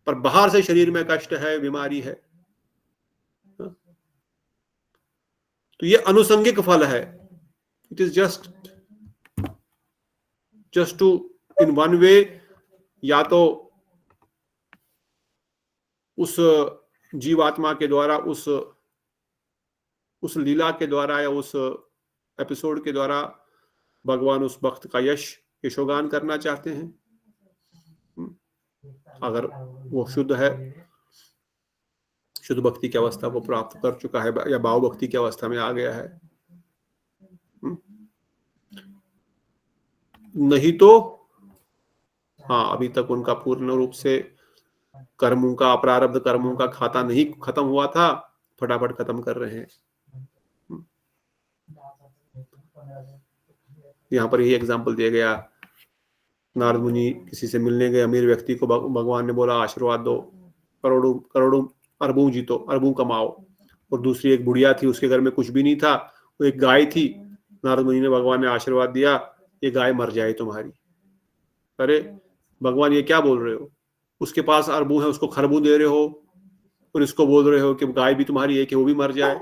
पर बाहर से शरीर में कष्ट है, बीमारी है। तो ये अनुसंगिक फल है। It is just to in one way, या तो उस जीवात्मा के द्वारा, उस लीला के द्वारा या उस एपिसोड के द्वारा भगवान उस भक्त का यशोगान करना चाहते हैं। अगर वो शुद्ध है, शुद्ध भक्ति की अवस्था को प्राप्त कर चुका है या भाव भक्ति की अवस्था में आ गया है, नहीं तो हाँ, अभी तक उनका पूर्ण रूप से कर्मों का, अपरारब्ध कर्मों का खाता नहीं खत्म हुआ था, फटाफट खत्म कर रहे हैं। यहाँ पर यही एग्जाम्पल दिया गया, नारद मुनि किसी से मिलने गए, अमीर व्यक्ति को भगवान ने बोला आशीर्वाद दो, करोड़ों करोड़ों अरबों जीतो, अरबों कमाओ। और दूसरी एक बुढ़िया थी, उसके घर में कुछ भी नहीं था, वो एक गाय थी। नारद मुनि ने, भगवान ने आशीर्वाद दिया, ये गाय मर जाए तुम्हारी। अरे भगवान ये क्या बोल रहे हो, उसके पास अरबों है, उसको खरबों दे रहे हो, और इसको बोल रहे हो कि गाय भी तुम्हारी है कि वो भी मर जाए।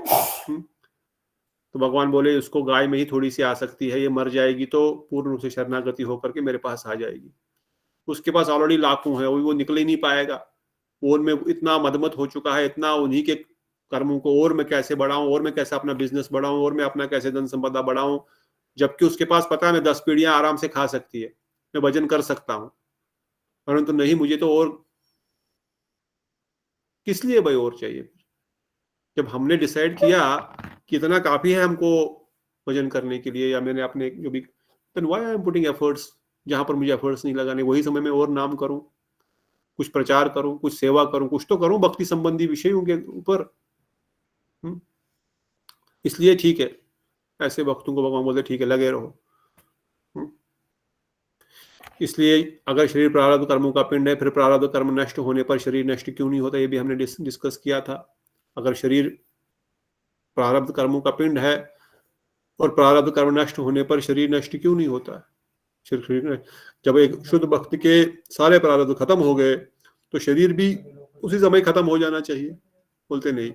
तो भगवान बोले उसको गाय में ही थोड़ी सी आसक्ति है, ये मर जाएगी तो पूर्ण रूप से शरणागति होकर के मेरे पास आ जाएगी। उसके पास ऑलरेडी लाखों है, वो निकल ही नहीं पाएगा, वो उनमें इतना मदमत हो चुका है, इतना उन्हीं के कर्मों को और मैं कैसे बढ़ाऊं, और मैं कैसे अपना बिजनेस बढ़ाऊं, और मैं अपना कैसे धन संपदा बढ़ाऊं, जबकि उसके पास पता है मैं 10 पीढ़ियां आराम से खा सकती है, मैं भजन कर सकता हूं, परंतु नहीं, मुझे तो और किस लिए भाई और चाहिए। जब हमने डिसाइड किया कि इतना काफी है हमको भजन करने के लिए, या मैंने अपने जो भी, then why I am putting efforts, जहां पर मुझे एफर्ट्स नहीं लगाने, वही समय में और नाम करूं, कुछ प्रचार करूं, कुछ सेवा करूं, कुछ तो करूं भक्ति संबंधी विषयों के ऊपर। इसलिए ठीक है, ऐसे भक्तों को भगवान बोलते ठीक है, लगे रहो। इसलिए अगर शरीर प्रारब्ध कर्मों का पिंड है, फिर प्रारब्ध कर्म नष्ट होने पर शरीर नष्ट क्यों नहीं होता, ये भी हमने डिस्कस किया था। अगर शरीर प्रारब्ध कर्मों का पिंड है और प्रारब्ध कर्म नष्ट होने पर शरीर नष्ट क्यों नहीं होता। शरीर जब एक शुद्ध भक्त के सारे प्रारब्ध खत्म हो गए तो शरीर भी उसी समय खत्म हो जाना चाहिए। बोलते नहीं,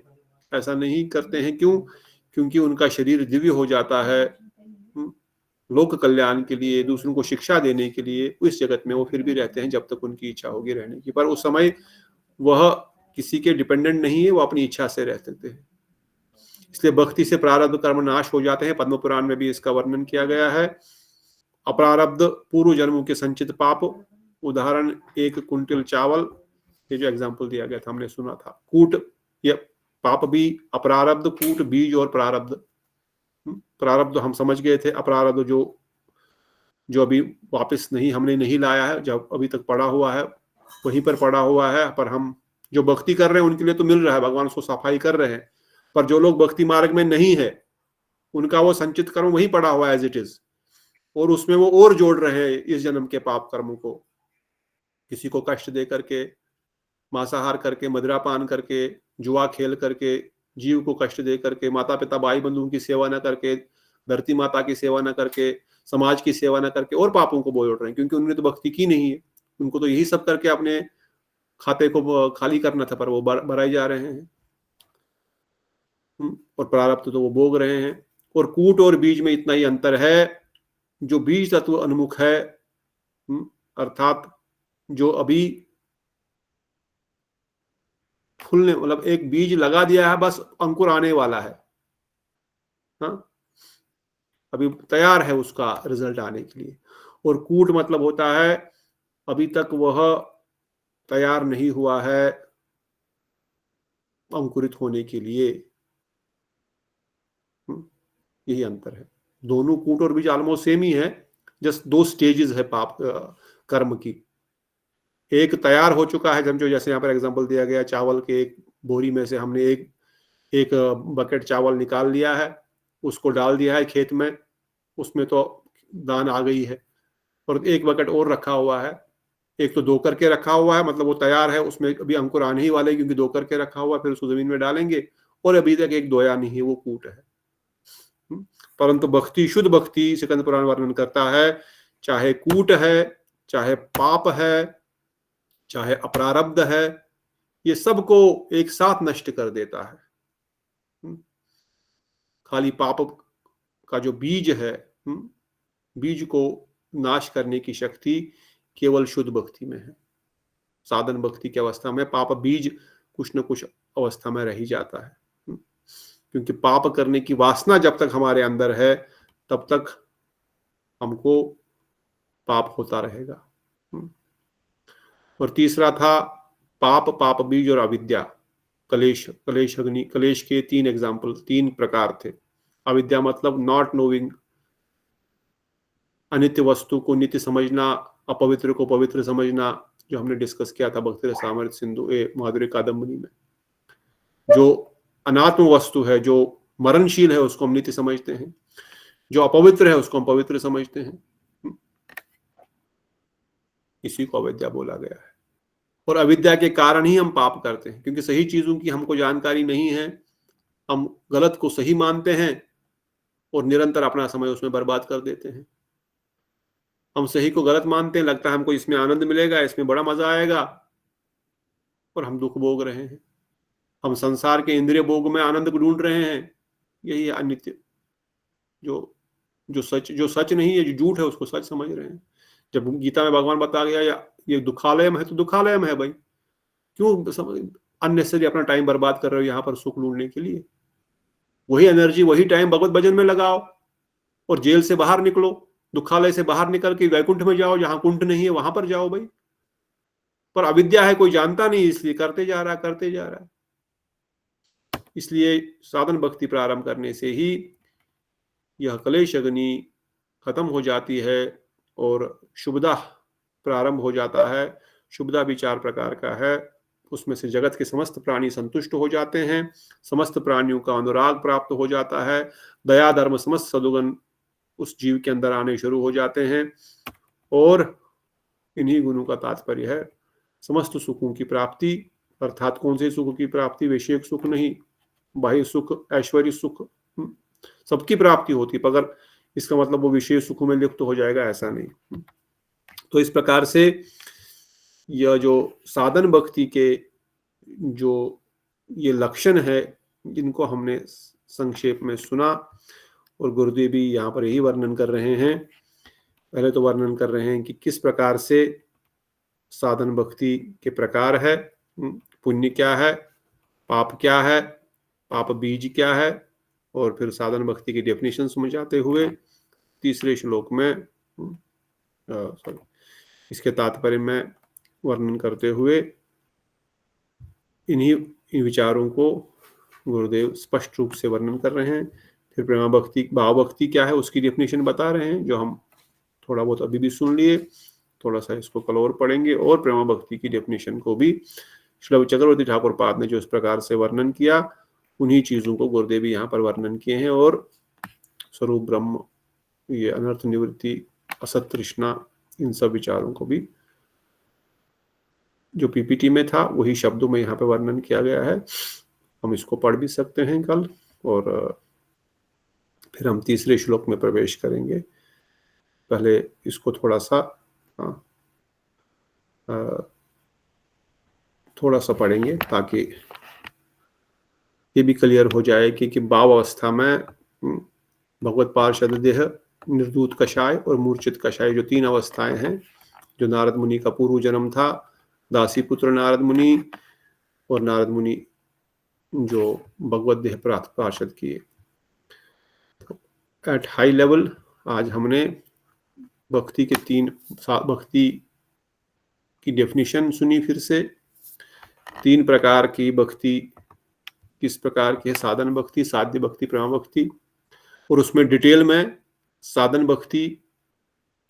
ऐसा नहीं करते हैं। क्यों? क्योंकि उनका शरीर दिव्य हो जाता है लोक कल्याण के लिए, दूसरों को शिक्षा देने के लिए। इस जगत में वो फिर भी रहते हैं जब तक उनकी इच्छा होगी रहने की, पर उस समय वह किसी के डिपेंडेंट नहीं है, वो अपनी इच्छा से रह सकते हैं। इसलिए भक्ति से प्रारब्ध कर्म नाश हो जाते हैं। पद्म पुराण में भी इसका वर्णन किया गया है। अप्रारब्ध पूर्व जन्मों के संचित पाप, उदाहरण 1 कुंटल चावल, ये जो एग्जाम्पल दिया गया था हमने सुना था। कूट या पाप भी अप्रारब्ध, कूट, बीज और प्रारब्ध। प्रारब्ध हम समझ गए थे, अप्रारब्ध जो अभी वापस हमने नहीं लाया है, जब अभी तक पड़ा हुआ है वहीं पर पड़ा हुआ है, पर हम जो भक्ति कर रहे हैं उनके लिए तो मिल रहा है, भगवान उसको सफाई कर रहे हैं। पर जो लोग भक्ति मार्ग में नहीं है उनका वो संचित कर्म वहीं पड़ा हुआ है एज इट इज, और उसमें वो और जोड़ रहे हैं इस जन्म के पाप कर्मों को, किसी को कष्ट दे करके, मांसाहार करके, मदिरापान करके, जुआ खेल करके, जीव को कष्ट दे करके, माता पिता भाई बंधुओं की सेवा न करके, धरती माता की सेवा न करके, समाज की सेवा न करके, और पापों को बोझ रहे हैं, क्योंकि उन्होंने तो भक्ति की नहीं है। उनको तो यही सब करके अपने खाते को खाली करना था, पर वो भराई जा रहे हैं। और प्रारब्ध तो वो भोग रहे हैं। और कूट और बीज में इतना ही अंतर है, जो बीज तत्व उन्मुख है, अर्थात जो अभी फूलने, मतलब एक बीज लगा दिया है, बस अंकुर आने वाला है, हाँ, अभी तैयार है उसका रिजल्ट आने के लिए। और कूट मतलब होता है अभी तक वह तैयार नहीं हुआ है अंकुरित होने के लिए। यही अंतर है। दोनों कूट और बीज ऑलमोस्ट सेम ही है, जस्ट दो स्टेजेस है पाप कर्म की। एक तैयार हो चुका है, जो जैसे यहाँ पर एग्जांपल दिया गया, चावल के एक बोरी में से हमने एक बकेट चावल निकाल लिया है, उसको डाल दिया है खेत में, उसमें तो दान आ गई है, और एक बकेट और रखा हुआ है। एक तो धो करके रखा हुआ है, मतलब वो तैयार है, उसमें अभी अंकुर आने ही वाले, क्योंकि धो करके रखा हुआ है, फिर उसको जमीन में डालेंगे, और अभी तक एक धोया नहीं है, वो कूट है। परंतु भक्ति, शुद्ध भक्ति, स्कंद पुराण वर्णन करता है, चाहे कूट है, चाहे पाप है, चाहे अप्रारब्ध है, ये सबको एक साथ नष्ट कर देता है। खाली पाप का जो बीज है, बीज को नाश करने की शक्ति केवल शुद्ध भक्ति में है। साधन भक्ति की अवस्था में पाप बीज कुछ न कुछ अवस्था में रह ही जाता है, क्योंकि पाप करने की वासना जब तक हमारे अंदर है तब तक हमको पाप होता रहेगा। और तीसरा था पाप बीज और अविद्या, कलेश अग्नि। कलेश के 3 एग्जाम्पल, 3 प्रकार थे। अविद्या मतलब नॉट नोइंग, अनित्य वस्तु को नित्य समझना, अपवित्र को पवित्र समझना, जो हमने डिस्कस किया था भक्ति रसामृत सिंधु माधुर्य कादम्बनी में। जो अनात्म वस्तु है, जो मरणशील है, उसको हम नित्य समझते हैं, जो अपवित्र है उसको हम पवित्र समझते हैं। इसी को अविद्या बोला गया है। और अविद्या के कारण ही हम पाप करते हैं, क्योंकि सही चीजों की हमको जानकारी नहीं है, हम गलत को सही मानते हैं और निरंतर अपना समय उसमें बर्बाद कर देते हैं। हम सही को गलत मानते हैं, लगता है हमको इसमें आनंद मिलेगा, इसमें बड़ा मजा आएगा, और हम दुख भोग रहे हैं। हम संसार के इंद्रिय भोग में आनंद को ढूंढ रहे हैं। यही अनित्य, जो सच नहीं है, जो झूठ है, उसको सच समझ रहे हैं। जब गीता में भगवान बता गया ये दुखालयम है, तो दुखालयम है भाई, क्यों अननेसेसरी अपना टाइम बर्बाद कर रहे हो यहाँ पर सुख ढूंढने के लिए? वही एनर्जी, वही टाइम भगवत भजन में लगाओ, और जेल से बाहर निकलो, दुखालय से बाहर निकल के वैकुंठ में जाओ, जहां कुंठ नहीं है वहां पर जाओ भाई। पर अविद्या है, कोई जानता नहीं, इसलिए करते जा रहा है। इसलिए साधन भक्ति प्रारंभ करने से ही यह कलेश अग्नि खत्म हो जाती है और शुभदा प्रारंभ हो जाता है। शुभदा भी 4 प्रकार का है, उसमें से जगत के समस्त प्राणी संतुष्ट हो जाते हैं, समस्त प्राणियों का अनुराग प्राप्त हो जाता है, दया धर्म समस्त सदुगुण उस जीव के अंदर आने शुरू हो जाते हैं, और इन्हीं गुणों का तात्पर्य है समस्त सुखों की प्राप्ति। अर्थात कौन से सुख की प्राप्ति? वैश्विक सुख नहीं, बाह्य सुख, ऐश्वर्य सुख, सबकी प्राप्ति होती है, मगर इसका मतलब वो विशेष सुखों में लिप्त हो जाएगा, ऐसा नहीं। तो इस प्रकार से यह जो साधन भक्ति के जो ये लक्षण है, जिनको हमने संक्षेप में सुना, और गुरुदेव भी यहाँ पर यही वर्णन कर रहे हैं। पहले तो वर्णन कर रहे हैं कि किस प्रकार से साधन भक्ति के प्रकार है, पुण्य क्या है, पाप क्या है, पाप बीज क्या है, और फिर साधन भक्ति की डेफिनेशन समझाते हुए तीसरे श्लोक में इसके तात्पर्य में वर्णन करते हुए इन्हीं विचारों को गुरुदेव स्पष्ट रूप से वर्णन कर रहे हैं। फिर प्रेमा भक्ति, भाव भक्ति क्या है उसकी डेफिनेशन बता रहे हैं, जो हम थोड़ा बहुत अभी भी सुन लिए, थोड़ा सा इसको कल और पढ़ेंगे। और प्रेमा भक्ति की डेफिनेशन को भी श्रील चक्रवर्ती ठाकुर पाद ने जो इस प्रकार से वर्णन किया, उन्हीं चीजों को गुरुदेव यहाँ पर वर्णन किए हैं। और स्वरूप ब्रह्म, ये अनर्थ निवृत्ति, असत तृष्णा, इन सब विचारों को भी जो पीपीटी में था वही शब्दों में यहाँ पे वर्णन किया गया है। हम इसको पढ़ भी सकते हैं कल, और फिर हम तीसरे श्लोक में प्रवेश करेंगे। पहले इसको थोड़ा सा पढ़ेंगे ताकि ये भी क्लियर हो जाए कि भाव अवस्था में भगवत पार्षद देह, निर्दूत कषाय और मूर्छित कषाय, जो 3 अवस्थाएं हैं, जो नारद मुनि का पूर्व जन्म था, दासी पुत्र नारद मुनि, और नारद मुनि जो भगवत देह प्राप्त पार्षद किए। एट हाई लेवल आज हमने भक्ति के 3 भक्ति की डेफिनेशन सुनी। फिर से 3 प्रकार की भक्ति किस प्रकार की है, साधन भक्ति, साध्य भक्ति, प्रेमा भक्ति, और उसमें डिटेल में साधन भक्ति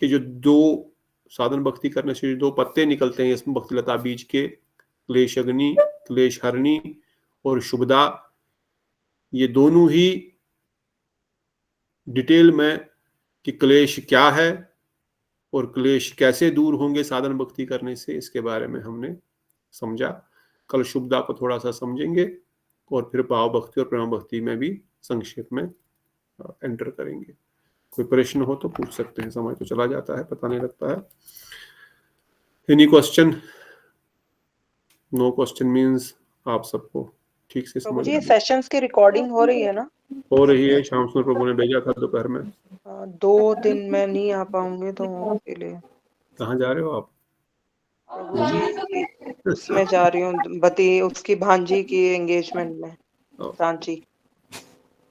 के जो 2 साधन भक्ति करने से 2 पत्ते निकलते हैं इसमें भक्ति लता बीज के, क्लेश अग्नि, क्लेश हरणी और शुभदा, ये दोनों ही डिटेल में कि क्लेश क्या है और क्लेश कैसे दूर होंगे साधन भक्ति करने से, इसके बारे में हमने समझा। कल शुभदा को थोड़ा सा समझेंगे और फिर भाव भक्ति और प्रेमा भक्ति में भी संक्षेप में एंटर करेंगे। कोई प्रश्न हो तो पूछ सकते हैं, समय तो चला जाता है, पता नहीं लगता है। Any question? No question means आप सबको ठीक से समझ ये सेशंस की रिकॉर्डिंग हो रही है ना? हो रही है। श्याम सुंदर प्रभु ने भेजा था दोपहर में। 2 दिन में नहीं आ पाऊंगे तो उसके लिए। कहाँ जा रहे हो आप? प्रभु जी उसमें जा रही हूँ, बती उसकी भांजी की एंगेजमेंट में रांची।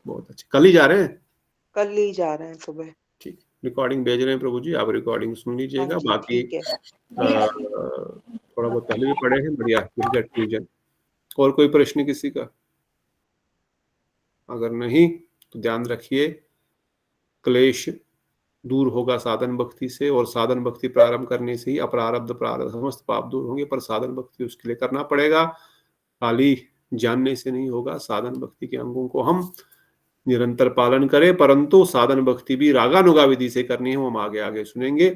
बहुत अच्छे। कल ही जा रहे हैं? कल ही जा रहे हैं सुबह। ठीक, रिकॉर्डिंग भेज रहे हैं प्रभु जी, आप रिकॉर्डिंग सुन लीजिएगा। बाकी थोड़ा बहुत पहले भी पढ़े हैं, बढ़िया रिवीजन। और कोई प्रश्न किसी का? अगर नहीं तो ध्यान रखिए, क्लेश दूर होगा साधन भक्ति से, और साधन भक्ति प्रारंभ करने से ही अप्रारब्ध प्रारब्ध समस्त पाप दूर होंगे। पर साधन भक्ति उसके लिए करना पड़ेगा, खाली जानने से नहीं होगा। साधन भक्ति के अंगों को हम निरंतर पालन करें, परंतु साधन भक्ति भी रागानुगा विधि से करनी है, वो हम आगे आगे सुनेंगे।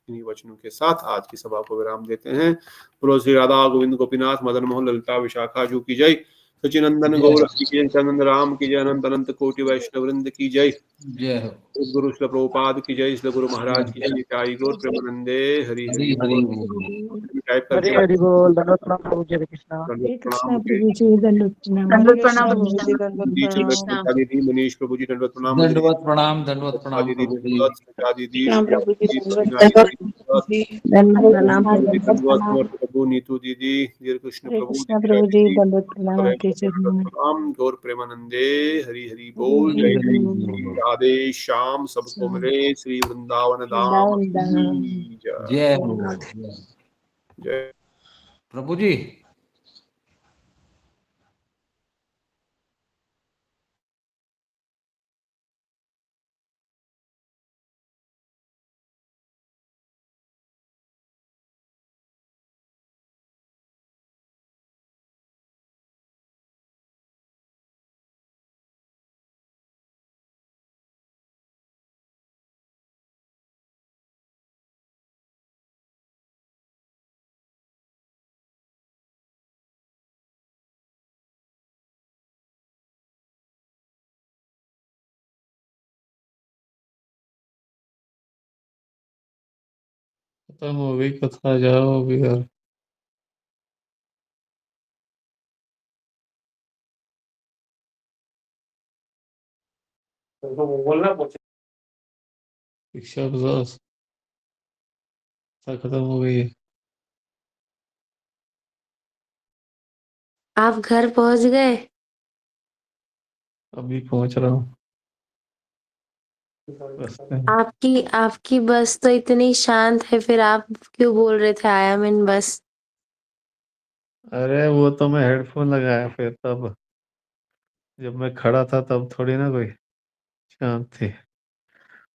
इन्हीं वचनों के साथ आज की सभा को विराम देते हैं। बोलो श्री राधा गोविंद गोपीनाथ मदन मोहन ललिता विशाखा जू की जय। सचिनंदन गौर की जय, सनंद राम की जय, अनंत अनंत कोटि वैष्णव वृंद की जय। जय हो। गुरु श्री प्रभुपाद की जय, श्री गुरु महाराज की जय। निताई गौर प्रेमानंदे हरि हरि बोल। टाइप करके हरि बोल। दंडवत प्रणाम प्रभु जी, हरे कृष्णा। हरे कृष्णा प्रभु जी, दंडवत प्रणाम। दंडवत प्रणाम प्रभु जी, जी। दंडवत दीदी मनीष प्रभु जी दंडवत प्रणाम। दंडवत प्रणाम, दंडवत प्रणाम प्रभु जी। दीदी प्रभु जी, दंडवत प्रणाम प्रभु, नीतू दीदी, धीर कृष्ण हरे प्रभु, कृष्णा प्रभु जी, दंडवत प्रणाम आपके चरणों में। प्रणाम। गौर प्रेमानंदे हरि हरि बोल। जय जय राधे श्याम, सबको मिले श्री वृंदावन धाम की जय। जय हो। जय प्रभु जी। खत्म हो गई कथा, जाओ अभी घर। शिक्षा खत्म हो गई है। आप घर पहुंच गए? अभी पहुंच रहा हूँ। आपकी बस तो इतनी शांत है, फिर आप क्यों बोल रहे थे आई एम इन बस? अरे वो तो मैं हेडफोन लगाया फिर तब जब मैं खड़ा था तब थोड़ी ना कोई शांत थी।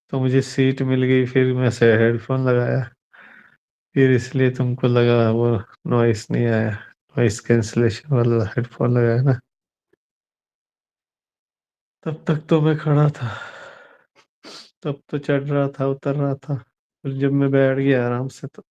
तो मुझे सीट मिल गई, फिर मैं से हेडफोन लगाया, फिर इसलिए तुमको लगा वो नॉइस नहीं आया, नॉइस कैंसलेशन वाला हेडफोन लगाया ना। तब तक तो मैं खड़ा था, तब तो चढ़ रहा था, उतर रहा था, फिर जब मैं बैठ गया आराम से तो